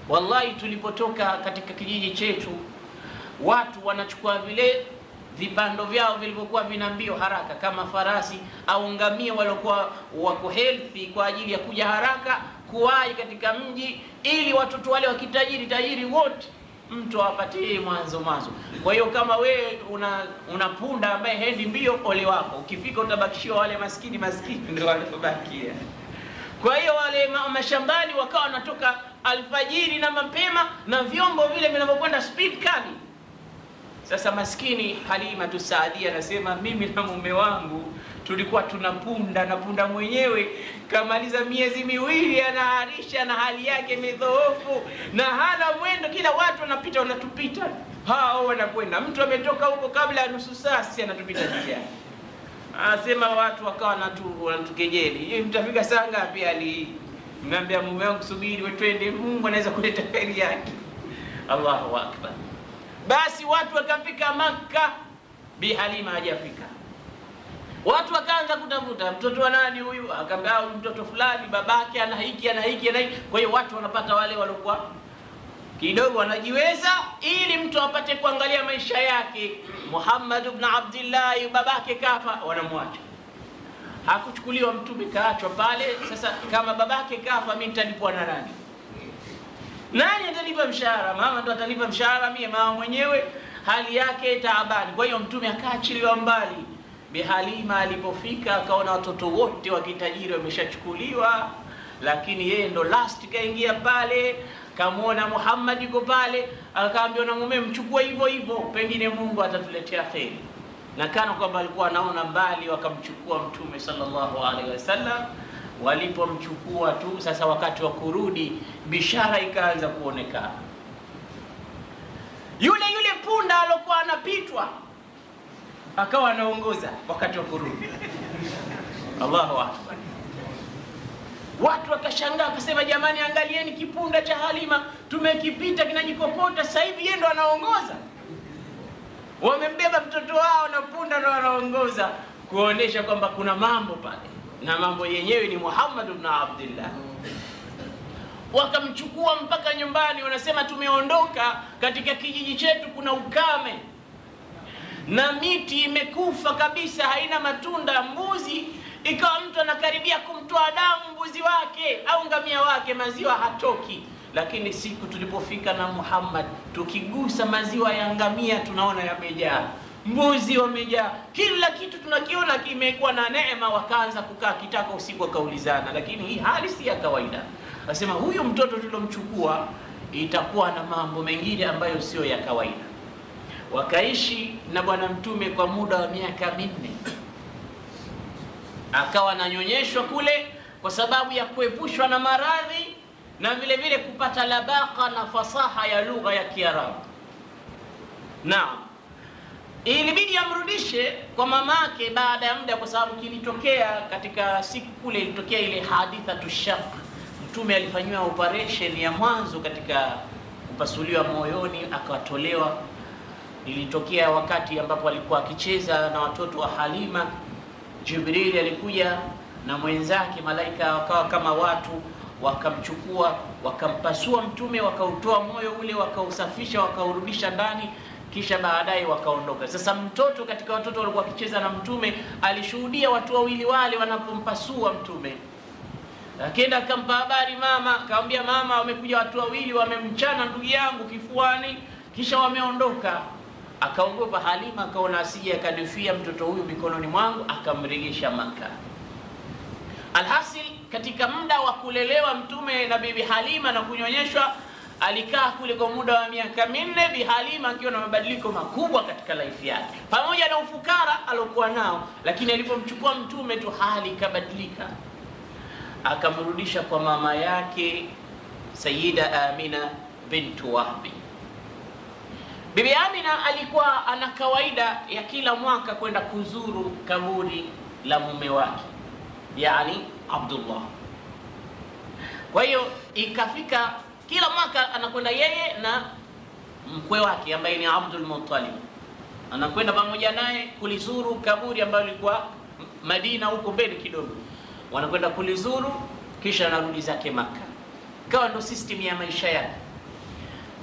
Speaker 1: wallahi tulipotoka katika kijiji chetu watu wanachukua vile vipando vyao vilivyokuwa vina mbio haraka kama farasi au ngamia waliokuwa wako healthy kwa ajili ya kuja haraka kuwahi katika mji, ili watoto wale wakitajiri wote mtu awapatie mwanzo. Kwa hiyo kama we una punda ambaye hendi mbio, ole wako, ukifika utabakishiwa wale maskini ndio wanabakia. Kwa hiyo wale mashambani wakawa wanatoka alfajiri na mapema na vyombo vile vinavyokwenda speed kali. Sasa maskini Halimatu Saadia anasema mimi na mume wangu tulikuwa tunapunda, na punda mwenyewe kamaliza miezi miwili anaharisha na hali yake midhoofu na hana mwendo, kila watu wanapita wanatupita, hao wanakwenda. Mtu ametoka huko kabla ya nusu saa, sisi anatupita njiani.
Speaker 2: Anasema watu wakawa wanatukejeli. Hiyo mtafika saa ngapi ali? Niambia mume wangu subiri wewe twende, Mungu anaweza kuleta kheri yake. Allahu akbar. Basi watu wakafika Makka, Bi Halima hajafika. Watu wakaanza kutafuta mtoto wa nani huyu, akaambia mtoto fulani, babake ana hiki ana hiki ana hiki. Kwa hiyo watu wanapata wale waliokuwa kidogo wanajiweza, ili mtu apate kuangalia maisha yake. Muhammad ibn Abdullah babake kafa, wanamwacha. Hakuchukuliwa mtume, kaachwa pale. Sasa kama babake kafa, mimi nitalipwa na nani? Nani atalipa mshahara? Mama ndo atalipa mshahara, mimi mama mwenyewe hali yake taabani. Kwa hiyo mtume akaachiliwa mbali. Bi Halima alipofika akaona watoto wote wa kitajiri wameshachukuliwa, lakini yeye ndo last kaingia pale. Kamuona Muhammad yuko pale, akaambia na mume mchukue hivyo hivyo, pengine Mungu atatuletea kheri. Na kana kwamba alikuwa anaona mbali, wakamchukua mtume sallallahu alaihi wasallam. Walipomchukua tu, sasa wakati wa kurudi bishara ikaanza kuonekana. Yule punda alokuwa anapitwa akawa anaongoza wakati wa kurudi. Allahu akbar. Watu wakashangaa, wakasema jamani, angalieni kipunda cha Halima tumekipita kinajikokota, sasa hivi yeye ndo anaongoza. Wamembeba mtoto wao na punda ndo anaongoza, kuonesha kwamba kuna mambo pale, na mambo yenyewe ni Muhammad ibn Abdullah. Wakamchukua mpaka nyumbani, wanasema tumeondoka katika kijiji chetu kuna ukame na miti imekufa kabisa, haina matunda. Mbuzi ikawa mtu anakaribia kumtoa damu mbuzi wake au ngamia wake, maziwa hatoki. Lakini siku tulipofika na Muhammad, tukigusa maziwa ya ngamia tunaona yamejaa, mbuzi wamejaa, kila kitu tunakiona kimekuwa na neema. Wakaanza kukaa kitako usiku, wakaulizana, lakini hii hali si ya kawaida. Wasema huyu mtoto tulomchukua itakuwa na mambo mengine ambayo sio ya kawaida. Wakaishi na bwana mtume kwa muda wa miaka 4. Akawa ananyonyeshwa kule kwa sababu ya kuepushwa na maradhi, na vile vile kupata labaka na fasaha ya lugha ya Kiarabu. Naam, ilibidi amrudishe kwa mamake baada ya muda, kwa sababu kilitokea katika siku kule, ilitokea ile haditha tushaq. Mtume alifanywa operation ya mwanzo katika kupasuliwa moyoni, akatolewa. Ilitokea wakati ambapo alikuwa akicheza na watoto wa Halima. Jibril alikuja na mwenzake, malaika wakawa kama watu, wakamchukua wakampasua mtume, wakautoa moyo ule, wakausafisha, wakaurudisha ndani, kisha baadaye wakaondoka. Sasa mtoto katika watoto walikuwa wakicheza na mtume alishuhudia watu wawili wale wanapompasua mtume. Akaenda akampa habari mama, akamwambia mama, wamekuja watu wawili wamemchana ndugu yangu kifuani, kisha wameondoka. Akaogopa Halima, akaona asije akadufia mtoto huyu mikononi mwangu, akamrejesha Maka. Alhasil, katika muda wa kulelewa mtume na bibi Halima na kunyonyeshwa, alikaa kule kwa muda wa miaka 4, Bi Halima akiwa na mabadiliko makubwa katika life yake, pamoja na ufukara alokuwa nao. Lakini alipomchukua mtume tu hali ikabadilika, akamrudisha kwa mama yake Sayyida Amina bintu Wahbi. Bibi Amina alikuwa ana kawaida ya kila mwaka kwenda kuzuru kaburi la mume wake, yani Abdullah. Kwa hiyo ikafika kila mwaka anakwenda yeye na mkwe wake ambaye ni Abdul Muttalib, anakwenda pamoja naye kulizuru kaburi ambalo lilikuwa Madina huko mbele kidogo. Wanakwenda kulizuru, kisha anarudi zake Maka. Kawa ndo system ya maisha yake.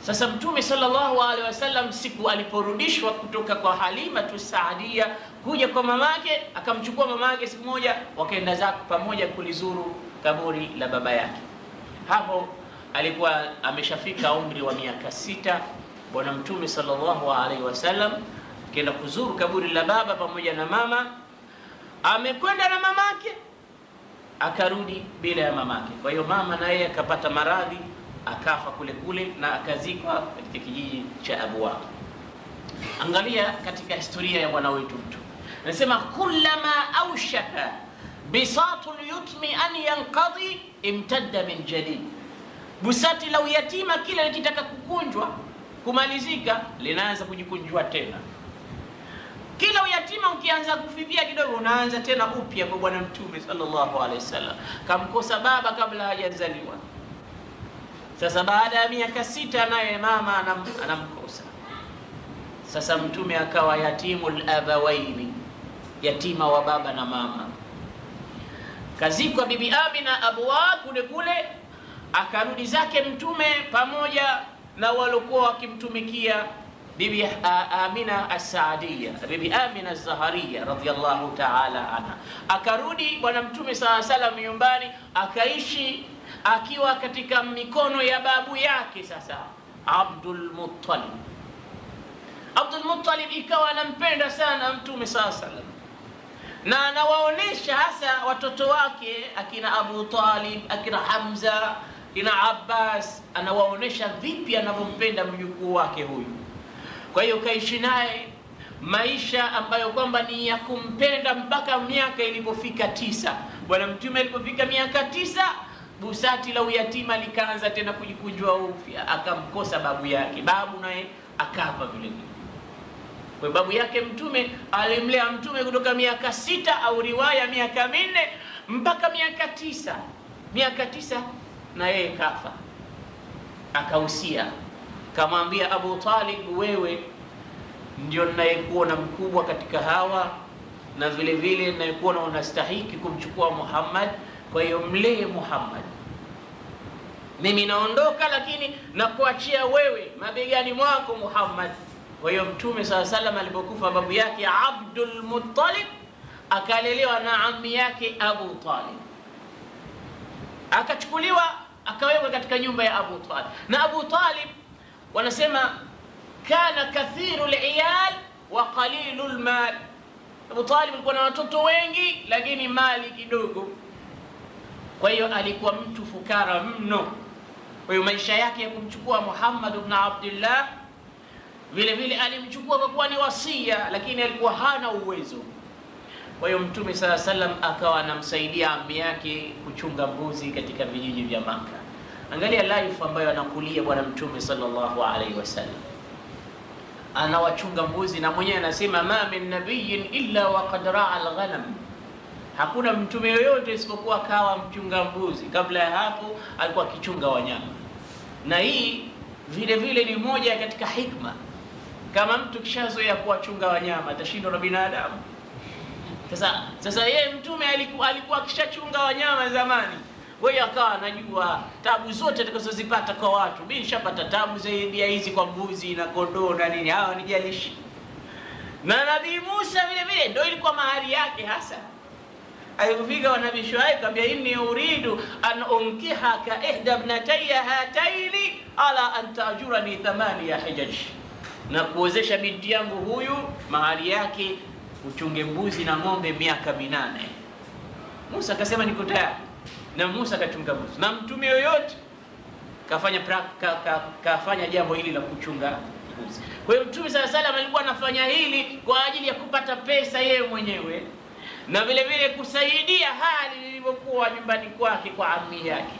Speaker 2: Sasa Mtume sallallahu alaihi wasallam siku aliporudishwa kutoka kwa Halima Saadia kuja kwa mamake, akamchukua mamake siku moja, wakaenda zako pamoja kulizuru kaburi la baba yake. Hapo alikuwa ameshafika umri wa miaka 6. Bwana Mtume sallallahu alaihi wasallam kaenda kuzuru kaburi la baba pamoja na mama. Amekwenda na mamake, akarudi bila ya mamake. Kwa hiyo mama naye akapata maradhi, akafa kule kule na akazikwa katika kijiji cha Abwa. Angalia katika historia ya bwana wetu Mtume, anasema kullama awshaka bisatul yutmi an yanqadi imtadda min jadid. Busati la uyatima kila likitaka kukunjwa kumalizika, linaanza kujikunjwa tena. Kila uyatima ukianza kufifia kidogo, unaanza tena upya kwa bwana Mtume sallallahu alaihi wasallam. Kamkosa baba kabla hajazaliwa. Sasa baada ya miaka 6 naye mama anamkosa. Sasa Mtume akawa yatimul abawaini, yatima wa baba na mama. Kazikwa bibi Amina Abwa kule, akarudi zake Mtume pamoja na waliokuwa wakimtumikia bibi Amina as-Saadiyya, bibi Amina az-Zahariyya radhiyallahu ta'ala anha. Akarudi bwana Mtume sallallahu alaihi wasallam nyumbani, akaishi akiwa katika mikono ya babu yake sasa Abdul Muttalib. Abdul Muttalib ikawa anampenda sana Mtume sallallahu alaihi wasallam, na anawaonesha hasa watoto wake akina Abu Talib, akina Hamza, akina Abbas, anawaonesha vipi anavyompenda mjukuu wake huyu. Kwa hiyo kaishi naye maisha ambayo kwamba ni ya kumpenda mpaka miaka ilipofika 9. Bwana Mtume alipofika miaka 9, busati la uyatima likaanza tena kujikunjua upya, akamkosa babu yake. Babu naye akafa vile vile. Kwa babu yake Mtume alimlea Mtume kutoka miaka 6 au riwaya miaka 4 mpaka miaka 9. Miaka 9 na yeye kafa. Akahusia, kamwambia Abu Talib, wewe ndio ninayekuona mkubwa katika hawa, na vile vile ninayekuona unastahiki kumchukua Muhammad, kwa hiyo mlee Muhammad. Mimi naondoka, lakini nakuachia wewe mabegani mwako Muhammad. Kwa hiyo Mtume sallallahu alaihi wasallam alipokufa babu yake Abdul Muttalib, akalelewa na ammi yake Abu Talib. Akachukuliwa akawekwa katika nyumba ya Abu Talib. Na Abu Talib wanasema kana kathirul iyal wa qalilul mal. Abu Talib alikuwa na watoto wengi lakini mali kidogo. Kwa hiyo alikuwa mtu fukara mno. Kwa hiyo maisha yake ya kumchukua Muhammad ibn Abdullah, vile vile alimchukua kwa kuwa ni wasia, lakini alikuwa hana uwezo. Kwa hiyo Mtume sallallahu alaihi wasallam akawa anamsaidia ammi yake kuchunga mbuzi katika vijiji vya Makka. Angalia life ambayo anakulia bwana Mtume sallallahu alaihi wasallam. Anawachunga mbuzi, na mwenyewe anasema ma min nabiyyin illa wa qad ra'a al-ghanam. Hakuna mtume yoyote isipokuwa kawa mchunga mbuzi. Kabla ya hapo alikuwa akichunga wanyama. Na hii vile vile ni moja katika hikma. Kama mtu kishazoea kuwachunga wanyama atashindwa na binadamu. Sasa yeye Mtume alikuwa akishachunga wanyama zamani. Wewe akawa anajua tabu zote atakazozipata kwa watu. Mimi nishapata tabu zaidi ya hizi kwa mbuzi na kondoo na nini, hawa nijalishi. Na Nabii Musa vile vile ndio ilikuwa mahari yake hasa. Alipofika wa Nabii Shuaib akamwambia, inni uridu an unkihaka ihda ibnatayya hataini ala an ta'jurani 8 hijaj. Na kuozesha binti yangu huyu, mahari yake uchunge mbuzi na ng'ombe miaka 8. Musa akasema niko tayari. Na Musa akachunga mbuzi. Na mtume yoyote kafanya jambo hili la kuchunga mbuzi. Kwa hiyo Mtume sallallahu alaihi wasallam alikuwa anafanya hili kwa ajili ya kupata pesa yeye mwenyewe, na vile vile kusaidia hali ilivyokuwa nyumbani kwake kwa ammi yake.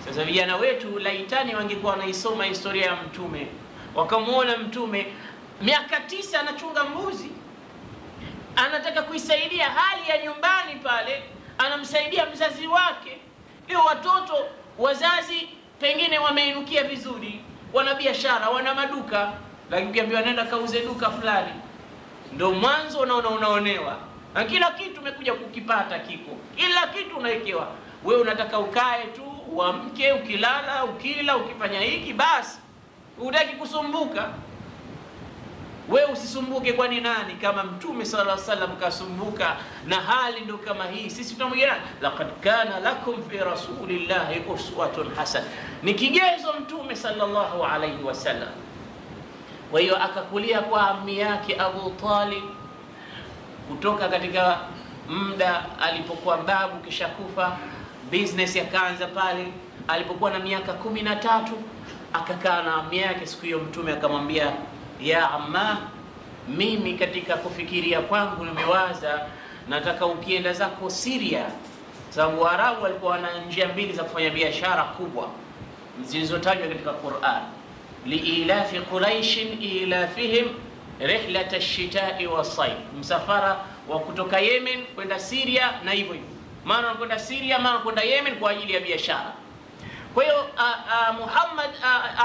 Speaker 2: Sasa vijana wetu laitani wangekuwa wanaisoma historia ya Mtume, wakamuona Mtume miaka 9 anachunga mbuzi, anataka kuisaidia hali ya nyumbani pale, anamsaidia mzazi wake. Hiyo watoto wazazi pengine wameinukia vizuri, wana biashara, wana maduka, lakini ukiambiwa nenda kauze duka fulani, ndio mwanzo unaonewa. Na kila kitu umekuja kukipata kiko. Kila kitu unawekewa. Wewe unataka ukae tu, uamke, ukilala, ukila, ukifanya hiki basi. Hutaki kusumbuka. Wewe usisumbuke, kwani nani kama Mtume sallallahu alaihi wasallam kasumbuka na hali ndo kama hii? Sisi tunamwambia laqad kana lakum fi rasulillahi uswatun hasana. Ni kigezo Mtume sallallahu alaihi wasallam. Kwa hiyo akakulia kwa ammi yake Abu Talib, kutoka katika muda alipokuwa babu kisha kufa, business yakaanza pale. Alipokuwa na miaka 13 akakaa na ammi yake. Siku hiyo Mtume akamwambia, ya amma, mimi katika kufikiria kwangu nimewaza nataka ukienda zako Syria, sababu Waarabu walikuwa na njia mbili za kufanya biashara kubwa zilizotajwa katika Qur'an. Liilafi Quraish ilafihim
Speaker 1: rihlat ash-shita'i was-sayf, msafara wa kutoka Yemen kwenda Syria, na hivyo hivyo, mara kwenda Syria, mara kwenda Yemen kwa ajili ya biashara. Kwa hiyo Muhammad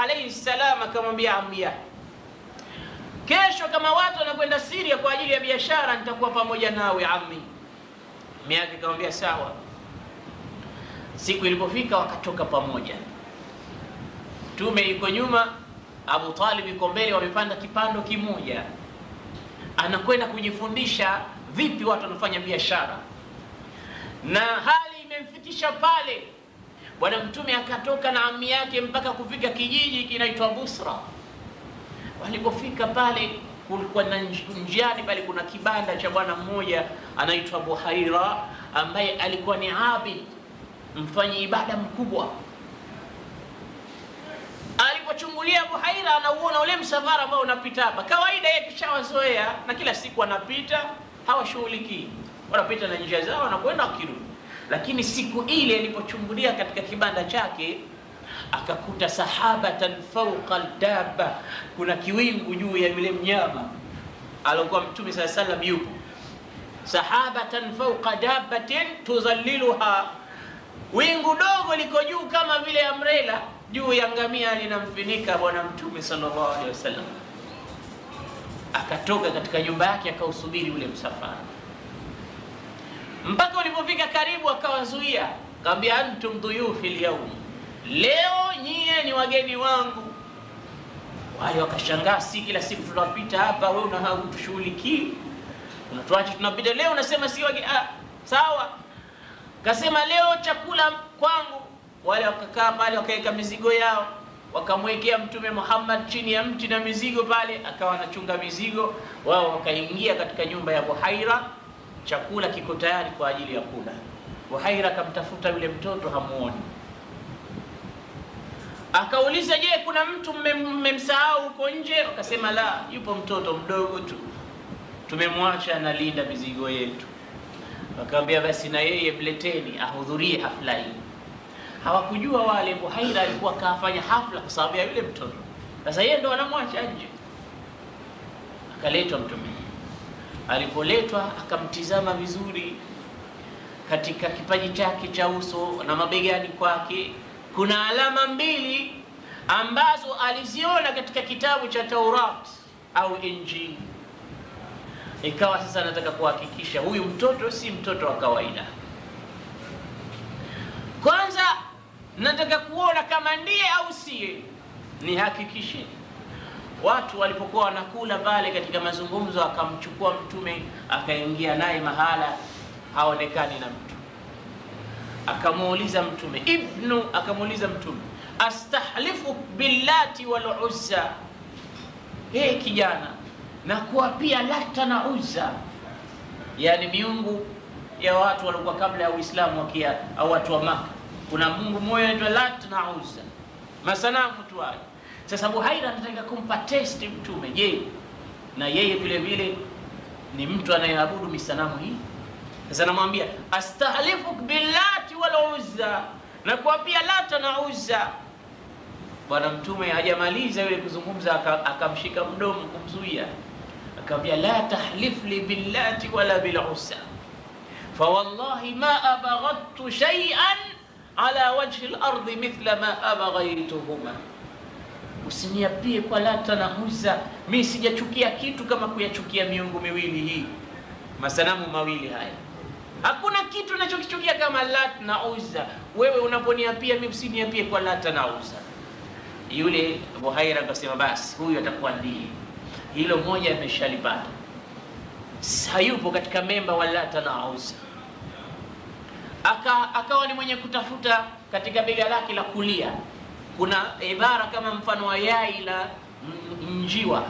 Speaker 1: alayhi salam akamwambia ammi yake, kesho kama watu wanakwenda Syria kwa ajili ya biashara, nitakuwa pamoja nawe ammi. Ammi yake akamwambia sawa. Siku ilipofika wakatoka pamoja. Mtume yuko nyuma, Abu Talib yuko mbele, wamepanda kipando kimoja. Anakwenda kujifundisha vipi watu wanafanya biashara. Na hali imemfikisha pale, bwana Mtume akatoka na ammi yake mpaka kufika kijiji kinaitwa Busra. Walipofika pale, kulikuwa na njiani pale kuna kibanda cha bwana mmoja anaitwa Buhaira, ambaye alikuwa ni abid, mfanyi ibada mkubwa. Alipochungulia Buhaira, anauona ule msafara ambao unapita hapa. Kawaida yake kishawazoea, na kila siku anapita, hawashughuliki, wanapita na njia zao, wanakwenda wakirudi. Lakini siku ile alipochungulia katika kibanda chake, akakuta sahabatan fawqa al-dabba, kuna kiwingu juu ya yule mnyama alikuwa Mtume sallallahu alayhi wasallam yupo. Sahabatan fawqa dabbatin tuzalliluha, wingu dogo liko juu kama vile umbrella juu ya ngamia linamfinika bwana Mtume sallallahu alaihi wasallam. Akatoka katika nyumba yake akausubiri ule msafara, mpaka ulipofika karibu akawazuia, akamwambia antum dhuyufi al-yawm, leo nyie ni wageni wangu. Wale wakashangaa, si kila siku tunapita hapa, wewe unahautushughuliki, unatuacha tunapita, leo unasema si wageni. Sawa. Kasema leo chakula kwangu. Wale wakakaa pale, wakaweka mizigo yao, wakamwekea Mtume Muhammad chini ya mti na mizigo pale, akawa anachunga mizigo. Wao wakaingia katika nyumba ya Buhaira, chakula kiko tayari kwa ajili ya kula. Buhaira akamtafuta yule mtoto, hamuoni. Akauliza, je, kuna mtu mmemsahau huko nje? Wakasema la, yupo mtoto mdogo tu, tumemwacha analinda mizigo yetu. Wakamwambia basi na yeye mleteni ahudhurie hafla hii. Hawakujua wale Buhaira alikuwa kafanya hafla kwa sababu ya yule mtoto. Sasa yeye ndo anamwacha nje. Akaletwa Mtume. Alipoletwa akamtizama vizuri, katika kipaji chake cha uso na mabegani kwake kuna alama mbili ambazo aliziona katika kitabu cha Taurat au Injili. Ikawa sasa nataka kuhakikisha huyu mtoto si mtoto wa kawaida. Kwanza nataka kuona kama ndiye au siye, nihakikishe. Watu walipokuwa wanakula pale katika mazungumzo, akamchukua Mtume akaingia naye mahala haonekani na mtu. Akamuuliza Mtume, akamuuliza Mtume, astahlifu billati wal uzza, kijana, na kuapia Lata na Uzza, yani miungu ya watu walikuwa kabla ya Uislamu au watu wa Maka. Kuna Mungu mmoja anaitwa Lata na Uzza, masanamu tu hayo. Sasa Buhaira anataka kumpa test Mtume, je, na yeye vile vile ni mtu anayeabudu misanamu hii? Sasa anamwambia astahlifu billati wal Uzza, na kuapia Lata na Uzza. Bwana Mtume hajamaliza yule kuzungumza, akamshika mdomo kumzuia, akamwambia la tahlif li billati wala bil Uzza, fa wallahi ma abaghadtu shay'an ala wajhi al-ardi mithla ma abaghaytuhuma. Usiniapie kwa Lata na Uzza, mimi sijachukia kitu kama kuyachukia miungu miwili hii, masanamu mawili haya. Hakuna kitu ninachokichukia kama Lata na Uzza. Wewe unaponiapia mimi, usiniapie kwa Lata na Uzza. Yule Buhaira akasema basi huyu atakuwa ndiye. Hilo moja ameshalipata, hayupo katika memba wa Lata na Uzza. Akawa ni mwenye kutafuta katika bega lake la kulia, kuna ibara kama mfano wa yai la njiwa,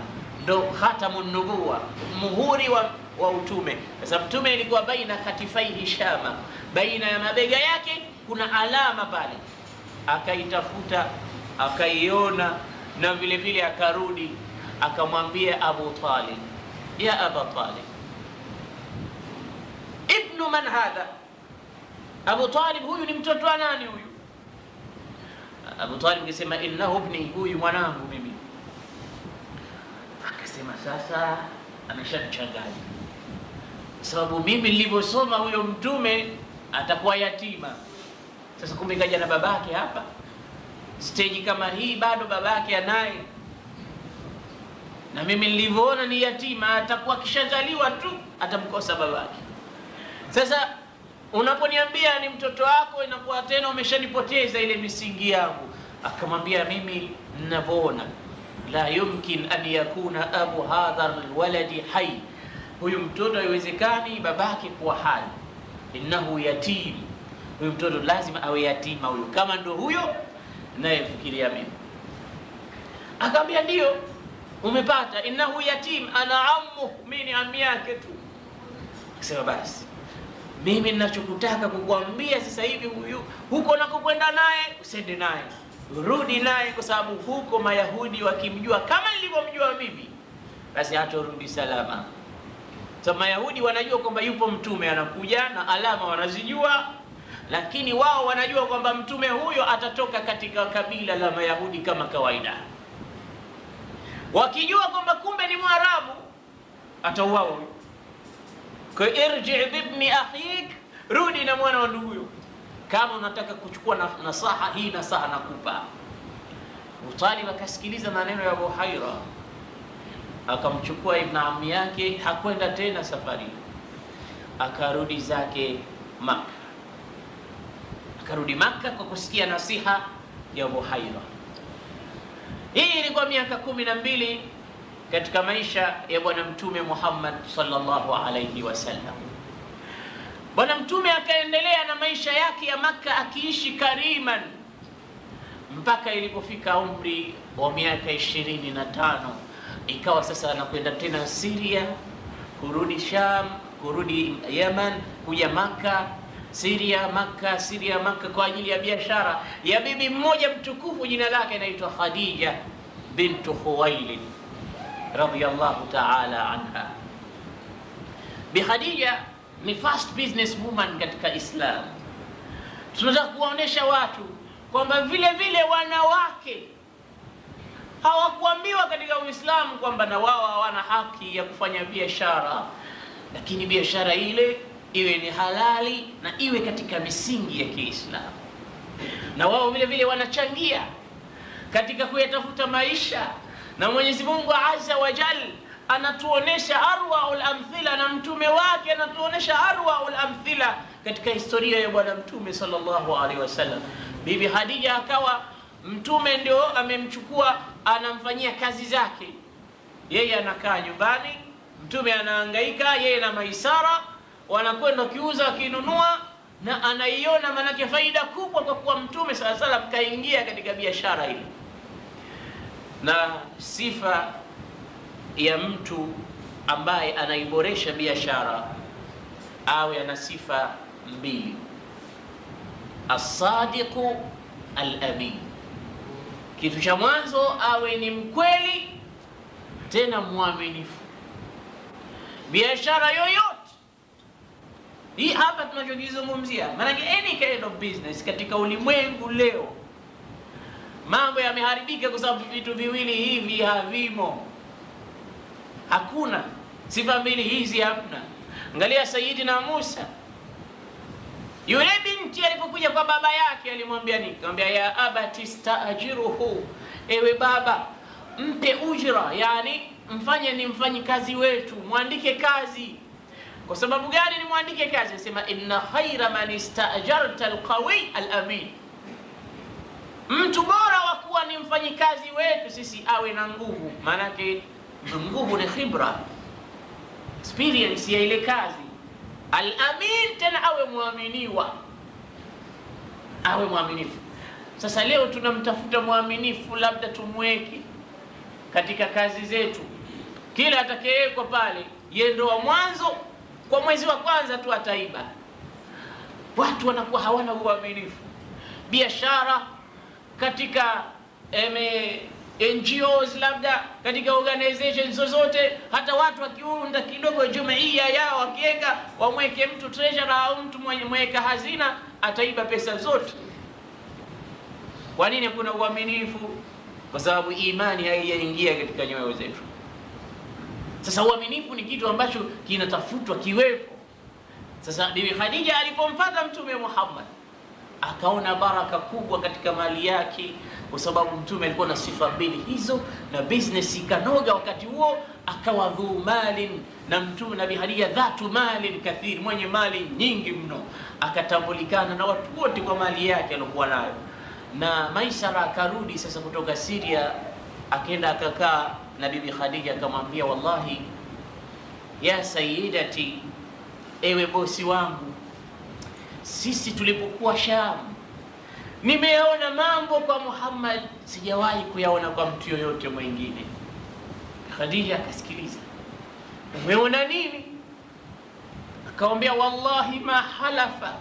Speaker 1: ndo khatamun nubuwa, muhuri wa utume. Sasa Mtume ilikuwa baina katifaihi Shama, baina ya mabega yake kuna alama pale. Akaitafuta, akaiona, na vile vile akarudi akamwambia Abu Talib, ya Abu Talib, ibnu man hadha? Abu Talib, huyu ni mtoto wa nani huyu? Abu Talib akasema innahu ibni, huyu mwanangu mimi. Akasema sasa ameshachanganya, sababu mimi nilivyosoma huyo mtume atakuwa yatima. Sasa kumbe kaja na babake hapa, stage kama hii bado babake anaye, na mimi nilivyoona ni yatima, atakuwa kishazaliwa tu atamkosa babake. Sasa unaponiambia ni mtoto wako, inakuwa tena umeshanipoteza ile misingi yangu. Akamwambia mimi ninavyoona, la yumkin an yakuna abu hadha alwaladi hayy, huyu mtoto haiwezekani babake kuwa hai, innahu yatim, huyu mtoto lazima awe yatima huyo, kama ndo huyo nayefikiria mimi. Akamwambia ndio umepata, innahu yatim ana ammu, mimi ni ammi yake tu. Akasema basi mimi ninachokutaka kukuambia sasa hivi, huyu huko nakokwenda naye usende naye, rudi naye, kwa sababu huko Mayahudi wakimjua kama nilivyomjua mimi, basi hatarudi salama. So Mayahudi wanajua kwamba yupo mtume anakuja na alama wanazijua, lakini wao wanajua kwamba mtume huyo atatoka katika kabila la Mayahudi kama kawaida. Wakijua kwamba kumbe ni Mwarabu, atauawa. Kwa irji bibni akhik, rudi na mwana wa nduguyo. Kama unataka kuchukua nasaha hii, nasaha nakupa. Abu Talib akasikiliza maneno ya Abu Haira, akamchukua ibn ammi yake, hakwenda tena safari, akarudi zake Makka. Akarudi Makka kwa kusikia nasiha ya Abu Haira. Hii ilikuwa miaka 12 katika maisha ya bwana mtume Muhammad sallallahu alayhi wasallam. Bwana mtume akaendelea na maisha yake ya Makka akiishi kariman mpaka ilipofika umri wa miaka 25, ikawa sasa anakwenda tena Syria, kurudi Sham, kurudi Yemen, kuja Makka, Syria Makka, Syria Makka, kwa ajili ya biashara ya bibi mmoja mtukufu, jina lake inaitwa Khadija bintu Khuwailid radhiyallahu ta'ala anha. Bi Khadija ni first business woman katika Islam. Tunataka kuwaonesha watu kwamba vile vile wanawake hawakuambiwa katika Uislamu kwamba na wao hawana haki ya kufanya biashara, lakini biashara ile iwe ni halali na iwe katika misingi ya Kiislamu. Na wao vile vile wanachangia katika kuyatafuta maisha, na Mwenyezi Mungu Azza wa Jalla anatuonesha arwaul amthila, na mtume wake anatuonesha arwaul amthila katika historia ya bwana mtume sallallahu alaihi wasallam. Bibi Khadija akawa mtume ndio amemchukua, anamfanyia kazi zake, yeye anakaa nyumbani, mtume anahangaika, yeye na Maisara wanakwenda kiuza kinunua, na anaiona manake faida kubwa kwa kuwa mtume sallallahu alaihi wasallam kaingia katika biashara ile. Na sifa ya mtu ambaye anaiboresha biashara awe ana sifa mbili: as-sadiqu al-amin. Kitu cha mwanzo awe ni mkweli tena mwaminifu. Biashara yoyote hii hapa tunachokizungumzia, maana any kind of business katika ulimwengu leo mambo yameharibika kwa sababu vitu viwili hivi havimo. Hakuna sifa mbili hizi, hamna. Angalia Sayyidina Musa, yule binti alipokuja kwa baba yake alimwambia nini? Akamwambia ya abati staajiruhu, ewe baba mpe ujra, yani mfanye ni mfanyi kazi wetu, muandike kazi. Kwa sababu gani ni muandike kazi? Anasema inna khaira man istaajarta alqawi alamin, mtu bora wa kuwa ni mfanyi kazi wetu sisi awe na nguvu. Maanake nguvu ni khibra, experience ya ile kazi. Al-amin tena awe muaminiwa, awe mwaminifu. Sasa leo tunamtafuta mwaminifu, labda tumweke katika kazi zetu, kila atakayewekwa pale yeye ndo wa mwanzo, kwa mwezi wa kwanza tu ataiba. Watu wanakuwa hawana uaminifu. Biashara katika NGOs, labda katika organizations zozote, hata watu wakiunda kidogo jumuiya yao, wakiweka wamweke mtu treasurer au mtu mwenye mweka hazina, ataiba pesa zote. Kwa nini? Kuna uaminifu, kwa sababu imani haijaingia katika nyoyo zetu. Sasa uaminifu ni kitu ambacho kinatafutwa kiwepo. Sasa Bibi Khadija alipompata Mtume Muhammad akaona baraka kubwa katika mali yake, kwa sababu Mtume alikuwa na sifa mbili hizo, na business ikanoga wakati huo, akawa dhu malin, na Mtume Nabii Khadija dhatu malin kathir, mwenye mali nyingi mno, akatambulikana na watu wote kwa mali yake aliyokuwa nayo. Na Maisara akarudi sasa kutoka Syria, akaenda akakaa na Bibi Khadija, akamwambia, wallahi ya sayyidati, ewe bosi wangu, sisi tulipokuwa Sham nimeona mambo kwa Muhammad sijawahi kuyaona kwa mtu yoyote mwingine. Khadija akasikiliza, umeona nini? Akamwambia, wallahi ma halafa,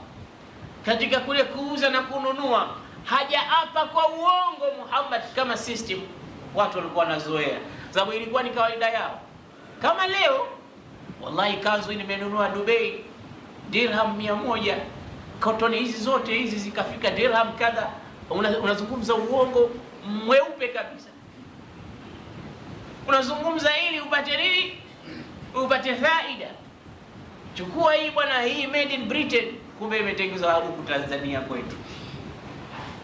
Speaker 1: katika kule kuuza na kununua hajaapa kwa uongo Muhammad kama system watu walikuwa wanazoea, sababu ilikuwa ni kawaida yao. Kama leo, wallahi kanzu nimenunua Dubai dirham 100, kotoni hizi zote hizi zikafika dirham kadha, unazungumza uongo mweupe kabisa. Unazungumza ili upate nini? Upate faida. Chukua hii bwana, hii made in Britain, kumbe imetengenezwa huku Tanzania kwetu.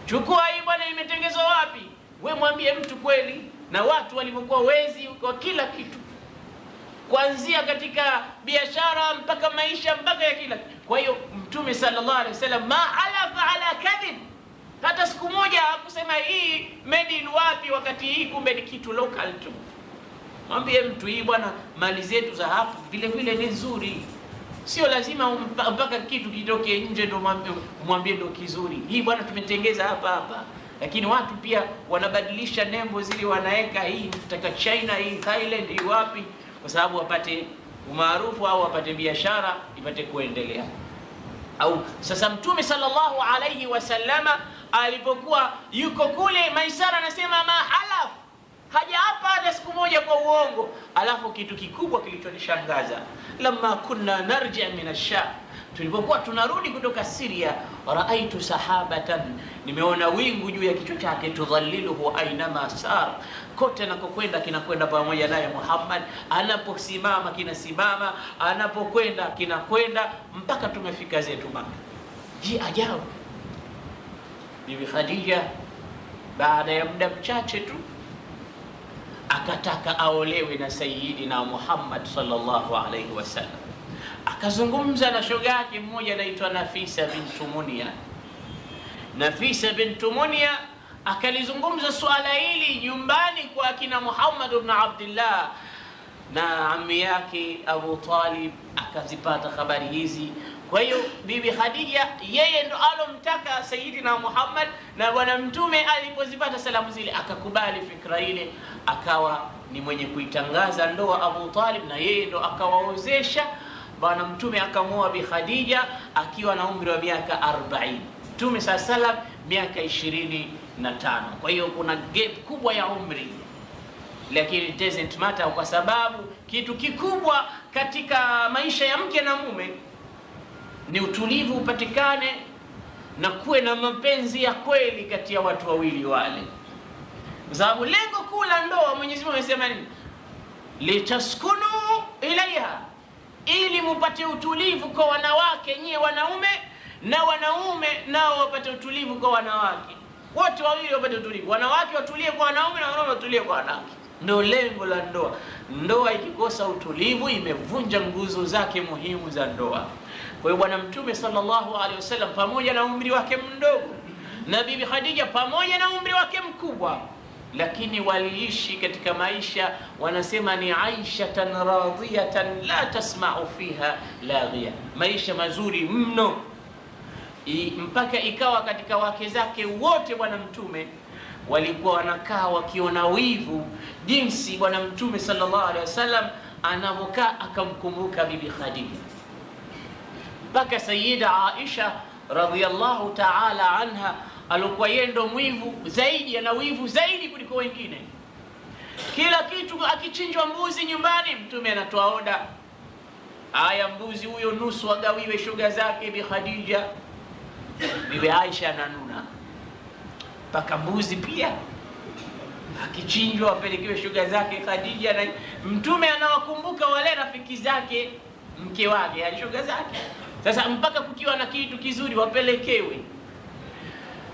Speaker 1: Chukua hii bwana, imetengenezwa wapi? We mwambie mtu kweli. Na watu walivyokuwa wezi kwa kila kitu, kuanzia katika biashara mpaka maisha mpaka ya kila. Kwa hiyo Mtume sallallahu alaihi wasallam ma alafa ala kadhib, hata siku moja hakusema hii made in wapi, wakati hii kumbe ni kitu local tu. Mwambie mtu, hii bwana, mali zetu za hapa vile vile ni nzuri, sio lazima mpaka kitu kitoke nje ndo mwambie ndo kizuri. Hii bwana tumetengeza hapa hapa. Lakini watu pia wanabadilisha nembo zile, wanaweka hii kutoka China, hii Thailand, hii wapi, kwa sababu wapate umaarufu au wapate biashara ipate kuendelea. Au sasa Mtume sallallahu alayhi wasallama alipokuwa yuko kule, Maisara anasema ma halaf, hajaapa hata siku moja kwa uongo. Alafu kitu kikubwa kilichonishangaza, lamma kunna narja min ash-Sham, tulipokuwa tunarudi kutoka Syria, raaitu sahabatan, nimeona wingu juu ya kichwa chake, tudhalliluhu ainama sar, kote anakokwenda kinakwenda pamoja naye Muhammad, anaposimama kinasimama, anapokwenda kinakwenda, mpaka tumefika zetu Makka. Je, ajabu. Bibi Khadija baada ya muda mchache tu akataka aolewe na Sayyidina Muhammad sallallahu alayhi wasallam. Akazungumza na shoga yake mmoja anaitwa Nafisa bintu Munya. Nafisa bintu Munya akalizungumza swala hili nyumbani kwa kina Muhammad ibn Abdullah na ammi yake Abu Talib, akazipata habari hizi. Kwa hiyo Bibi Khadija yeye ndo alomtaka Sayyidina Muhammad, na bwana Mtume alipozipata salamu zile akakubali fikra ile, akawa ni mwenye kuitangaza ndoa Abu Talib, na yeye ndo akawaozesha. Bwana Mtume akamuoa Bi Khadija akiwa na umri wa miaka 40, Mtume sallam miaka 25. Kwa hiyo kuna gap kubwa ya umri, lakini it doesn't matter, kwa sababu kitu kikubwa katika maisha ya mke na mume ni utulivu upatikane na kuwe na mapenzi ya kweli kati ya watu wawili wale, kwa sababu lengo kuu la ndoa Mwenyezi Mungu amesema nini? Litaskunu ilaiha, ili mupate utulivu kwa wanawake nyie wanaume, na wanaume nao wapate utulivu kwa wanawake. Wote wawili wapate utulivu, wanawake watulie kwa wanaume na wanaume watulie kwa wanawake. Ndio lengo la ndoa. Ndoa ikikosa utulivu imevunja nguzo zake muhimu za ndoa. Kwa hiyo bwana Mtume sallallahu alaihi wasallam pamoja na umri wake mdogo, na Bibi Khadija pamoja na umri wake mkubwa, lakini waliishi katika maisha, wanasema ni aishatan radiyatan la tasma'u fiha laghiya, maisha mazuri mno, mpaka ikawa katika wake zake wote bwana Mtume walikuwa wanakaa wakiona wivu jinsi bwana Mtume sallallahu alaihi wasallam anavokaa akamkumbuka Bibi Khadija. Mpaka Sayyida Aisha radhiyallahu ta'ala anha alikuwa yeye ndo mwivu zaidi, ana wivu zaidi kuliko wengine. Kila kitu akichinjwa mbuzi nyumbani, Mtume anatoa oda, aya mbuzi huyo nusu agawiwe shoga zake Bi Khadija. Bibi Aisha ananuna mpaka mbuzi pia. akichinjwa apelekewe shuga zake Khadija, na Mtume anawakumbuka wale rafiki zake mke wake, yani shuga zake. Sasa mpaka kukiwa na kitu kizuri wapelekewe.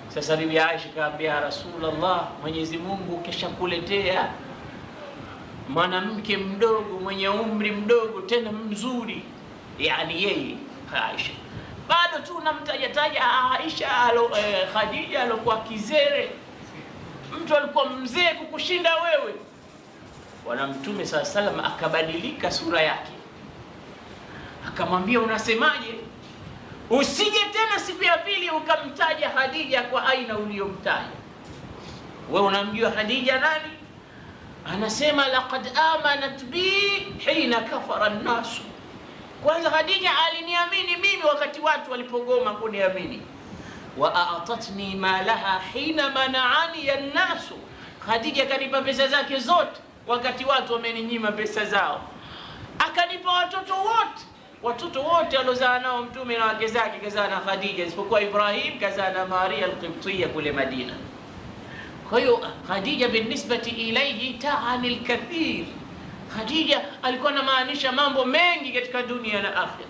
Speaker 1: Sasa Bibi Aisha kaambia, Rasulullah, Mwenyezi Mungu keshakuletea mwanamke mdogo mwenye umri mdogo tena mzuri, yani yeye Aisha. Bado tu namtajataja Aisha Khadija alikuwa kizere, mtu alikuwa mzee kukushinda wewe. Bwana Mtume SAW akabadilika sura yake, akamwambia, unasemaje? Usije tena siku ya pili ukamtaja Khadija kwa aina uliyomtaja. Wewe unamjua Khadija nani? Anasema, laqad amanat bi hina kafara an-nas. Kwanza Khadija aliniamini mimi wakati watu walipogoma kuniamini. Wa a'tatni malaha hina mana'ani an-nas. Khadija kanipa pesa zake zote wakati watu wameninyima pesa zao. Akanipa watoto wote aliozaa nao Mtume na wake zake kazaa na Khadija, isipokuwa Ibrahim kazaa na Maria al-Qibtiyya kule Madina. Kwa hiyo Khadija binisbati ilayhi ta'ani al-kathir. Khadija alikuwa anamaanisha mambo mengi katika dunia na akhira.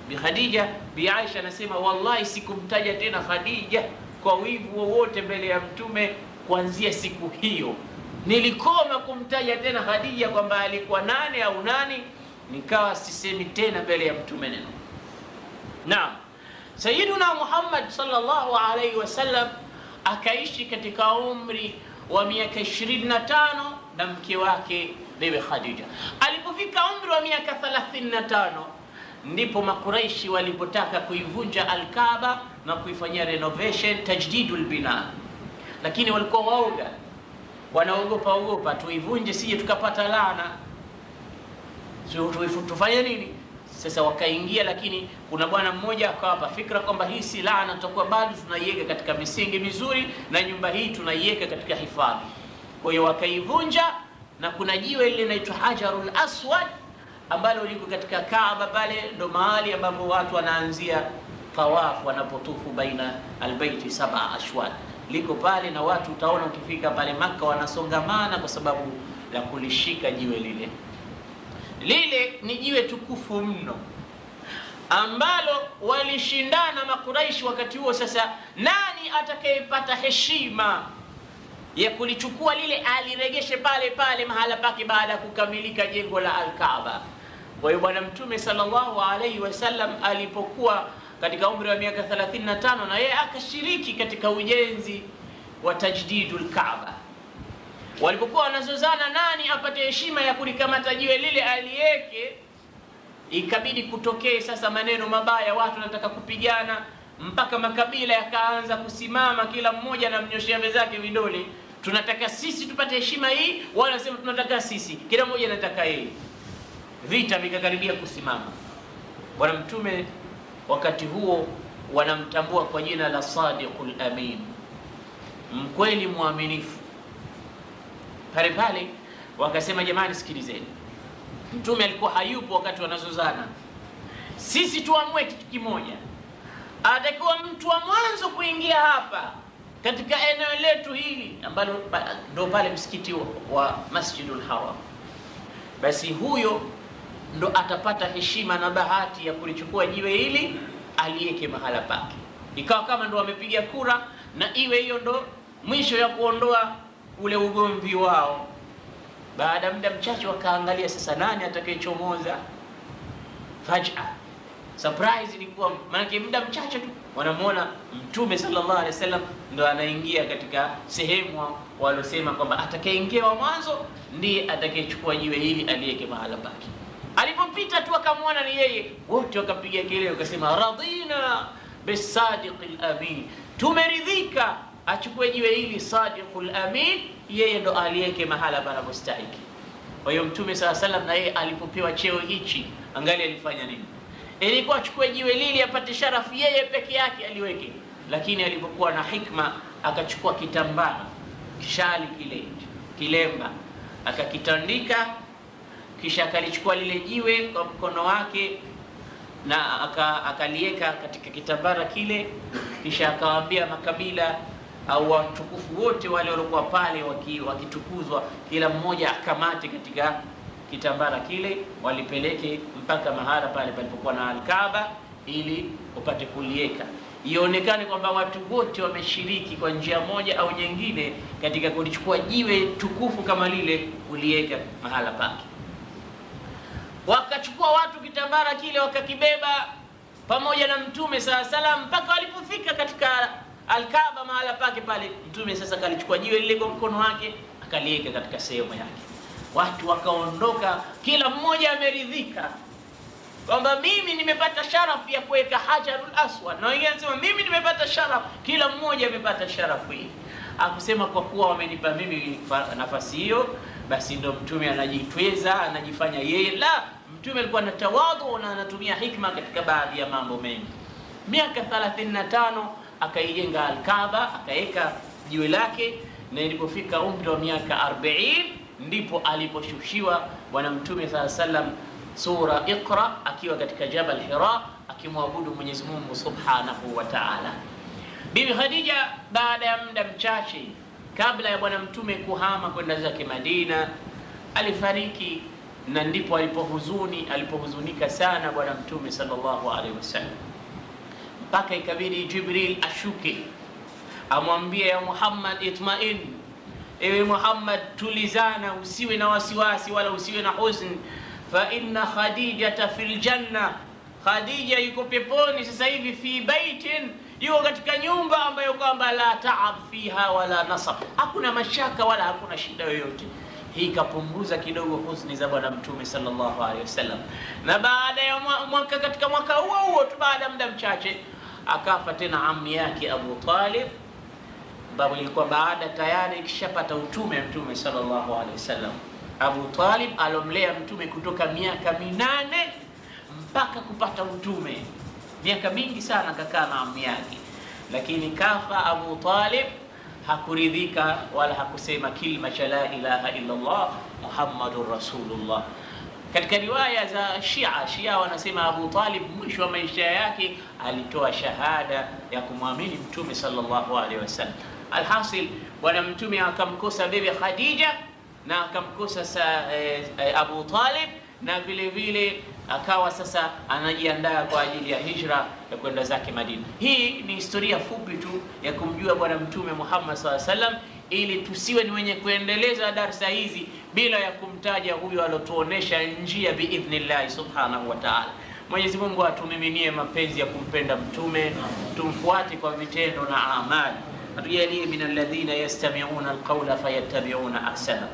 Speaker 1: Bi Khadija, Bi Aisha anasema, wallahi sikumtaja tena Khadija kwa wivu wowote mbele ya Mtume kuanzia siku hiyo. Nilikoma kumtaja tena Khadija kwamba alikuwa nani au nani, nikawa sisemi tena mbele ya Mtume neno. Naam, Sayyiduna Muhammad sallallahu alayhi wasallam akaishi katika umri wa miaka 25 na mke wake Bibi Khadija. Alipofika umri wa miaka 35 ndipo Makuraishi walipotaka kuivunja Al-Kaaba na kuifanyia renovation, tajdidul bina. Lakini walikuwa waoga, wanaogopa tuivunje sije tukapata laana. Tufanye nini? Sasa wakaingia, lakini kuna bwana mmoja akawapa fikra kwamba hii si laana, tutakuwa bado tunaiweka katika misingi mizuri na nyumba hii tunaiweka katika hifadhi. Kwa hiyo wakaivunja, na kuna jiwe lile linaloitwa Hajarul Aswad ambalo liko katika Kaaba pale, ndo mahali ambapo watu wanaanzia tawaf wanapotufu baina albaiti 7 ashwad. Liko pale, na watu utaona ukifika pale Maka wanasongamana kwa sababu la kulishika jiwe lile. Lile ni jiwe tukufu mno ambalo walishindana Makuraishi wakati huo. Sasa nani atakayepata heshima ya kulichukua lile aliregeshe pale mahala pake baada ya kukamilika jengo la Al-Kaaba? Kwa hiyo Bwana Mtume sallallahu alaihi wasallam alipokuwa katika umri wa miaka 35 na yeye akashiriki katika ujenzi wa tajdidul Kaaba. Walipokuwa wanazozana nani apate heshima ya kulikamata jiwe lile alieke, ikabidi kutokee sasa maneno mabaya, watu wanataka kupigana, mpaka makabila yakaanza kusimama, kila mmoja anamnyoshia wenzake vidole, tunataka sisi tupate heshima hii, wala sema tunataka sisi, kila mmoja anataka yeye. Vita vikakaribia kusimama. Bwana Mtume wakati huo wanamtambua kwa jina la Sadiqul Amin, mkweli mwaminifu. Pale wakasema, jamani sikilizeni, Mtume alikuwa hayupo wakati wanazozana, sisi tuamue kitu kimoja, atakuwa mtu wa mwanzo kuingia hapa katika eneo letu hili ambalo ndo pale msikiti wa Masjidul Haram, basi huyo ndo atapata heshima na bahati ya kulichukua jiwe hili aliweke mahala pake. Ikawa kama ndo wamepiga kura, na iwe hiyo ndo mwisho ya kuondoa ule ugomvi wao. Baada ya muda mchache wakaangalia sasa nani atakayechomoza. Faj'a surprise ilikuwa, maana muda mchache tu wanamuona Mtume sallallahu alaihi wasallam ndo anaingia katika sehemu walosema kwamba atakayeingia wa mwanzo ndiye atakayechukua jiwe hili aliweke mahala pake. Alipopita tu akamwona ni yeye, wote wakapiga kelele wakasema, radina bisadiqil amin, tumeridhika achukue jiwe hili Sadiqul Amin, yeye ndo aliweke mahala panapostahili. Kwa hiyo Mtume sallallahu alaihi wasallam na yeye alipopewa cheo hichi, angalia alifanya nini. Ilikuwa achukue jiwe lili apate sharafu yeye peke yake aliweke, lakini alipokuwa na hikma akachukua kitambaa, kishali kile, kilemba, akakitandika, kisha akalichukua lile jiwe kwa mkono wake na akalieka katika kitambara kile, kisha akawaambia makabila, au watukufu wote wale waliokuwa pale wakitukuzwa, kila mmoja akamate katika kitambara kile, walipeleke mpaka mahala pale palipokuwa na Al-Kaaba ili upate kulieka, ionekane kwamba watu wote wameshiriki kwa njia moja au nyingine katika kulichukua jiwe tukufu kama lile kulieka mahala pake. Wakachukua watu kitambara kile wakakibeba pamoja na Mtume SAW mpaka walipofika katika Al-Kaaba mahala pake pale. Mtume sasa kalichukua jiwe lile kwa mkono wake akalieka katika sehemu yake. Watu wakaondoka, kila mmoja ameridhika kwamba mimi nimepata sharafu ya kuweka Hajarul Aswad, na wengine wanasema mimi nimepata sharafu. Kila mmoja amepata sharafu hii. Akusema kwa kuwa wamenipa mimi nafasi hiyo, basi ndo Mtume anajitweza, anajifanya yeye. La, Mtume alikuwa na tawadhu na anatumia hikma katika baadhi ya mambo mengi. Miaka 35 akaijenga Al-Kaaba, akaweka jiwe lake, na ilipofika umri wa miaka 40 ndipo aliposhushiwa Bwana Mtume SAW sura Iqra akiwa katika Jabal Hira akimwabudu Mwenyezi Mungu Subhanahu wa Ta'ala. Bibi Khadija baada ya muda mchache kabla ya Bwana Mtume kuhama kwenda zake Madina alifariki, na ndipo alipohuzunika sana Bwana Mtume sallallahu alaihi wasallam, mpaka ikabidi Jibril ashuke amwambie, ya Muhammad itmain, ewe Muhammad tulizana, usiwe na wasiwasi wala usiwe na huzn, fa inna Khadijata fil janna, Khadija yuko peponi sasa hivi, fi baitin, yuko katika nyumba ambayo kwamba la taab fiha wala nasab, hakuna mashaka wala hakuna shida yoyote. Hii kapunguza kidogo huzuni za Bwana Mtume sallallahu alaihi wasallam. Na baada ya katika mwaka huo tu, baada muda mchache akafa tena ammi yake Abu Talib, babu ilikuwa baada tayari kishapata utume Mtume sallallahu alaihi wasallam. Abu Talib alomlea Mtume kutoka miaka 8 mpaka kupata utume, miaka mingi sana kakaa na ammi yake, lakini kafa Abu Talib, hakuridhika wala hakusema kilma cha la ilaha illa Allah Muhammadur Rasulullah. Katika riwaya za Shia wanasema Abu Talib mwisho wa maisha yake alitoa shahada ya kumwamini Mtume sallallahu alaihi wasallam. Alhasil, Bwana Mtume akamkosa bibi Khadija na akamkosa Abu Talib, na vile vile akawa sasa anajiandaa kwa ajili ya hijra ya kwenda zake Madina. Hii ni historia fupi tu ya kumjua Bwana Mtume Muhammad sallallahu alaihi wasallam, ili tusiwe ni wenye kuendeleza darsa hizi bila ya kumtaja huyo alotuonesha njia biidhnillah subhanahu wa ta'ala. Mwenyezi Mungu atumiminie mapenzi ya kumpenda Mtume, tumfuate kwa vitendo na amali, atujalie min alladhina yastami'una alqawla fayattabi'una ahsana.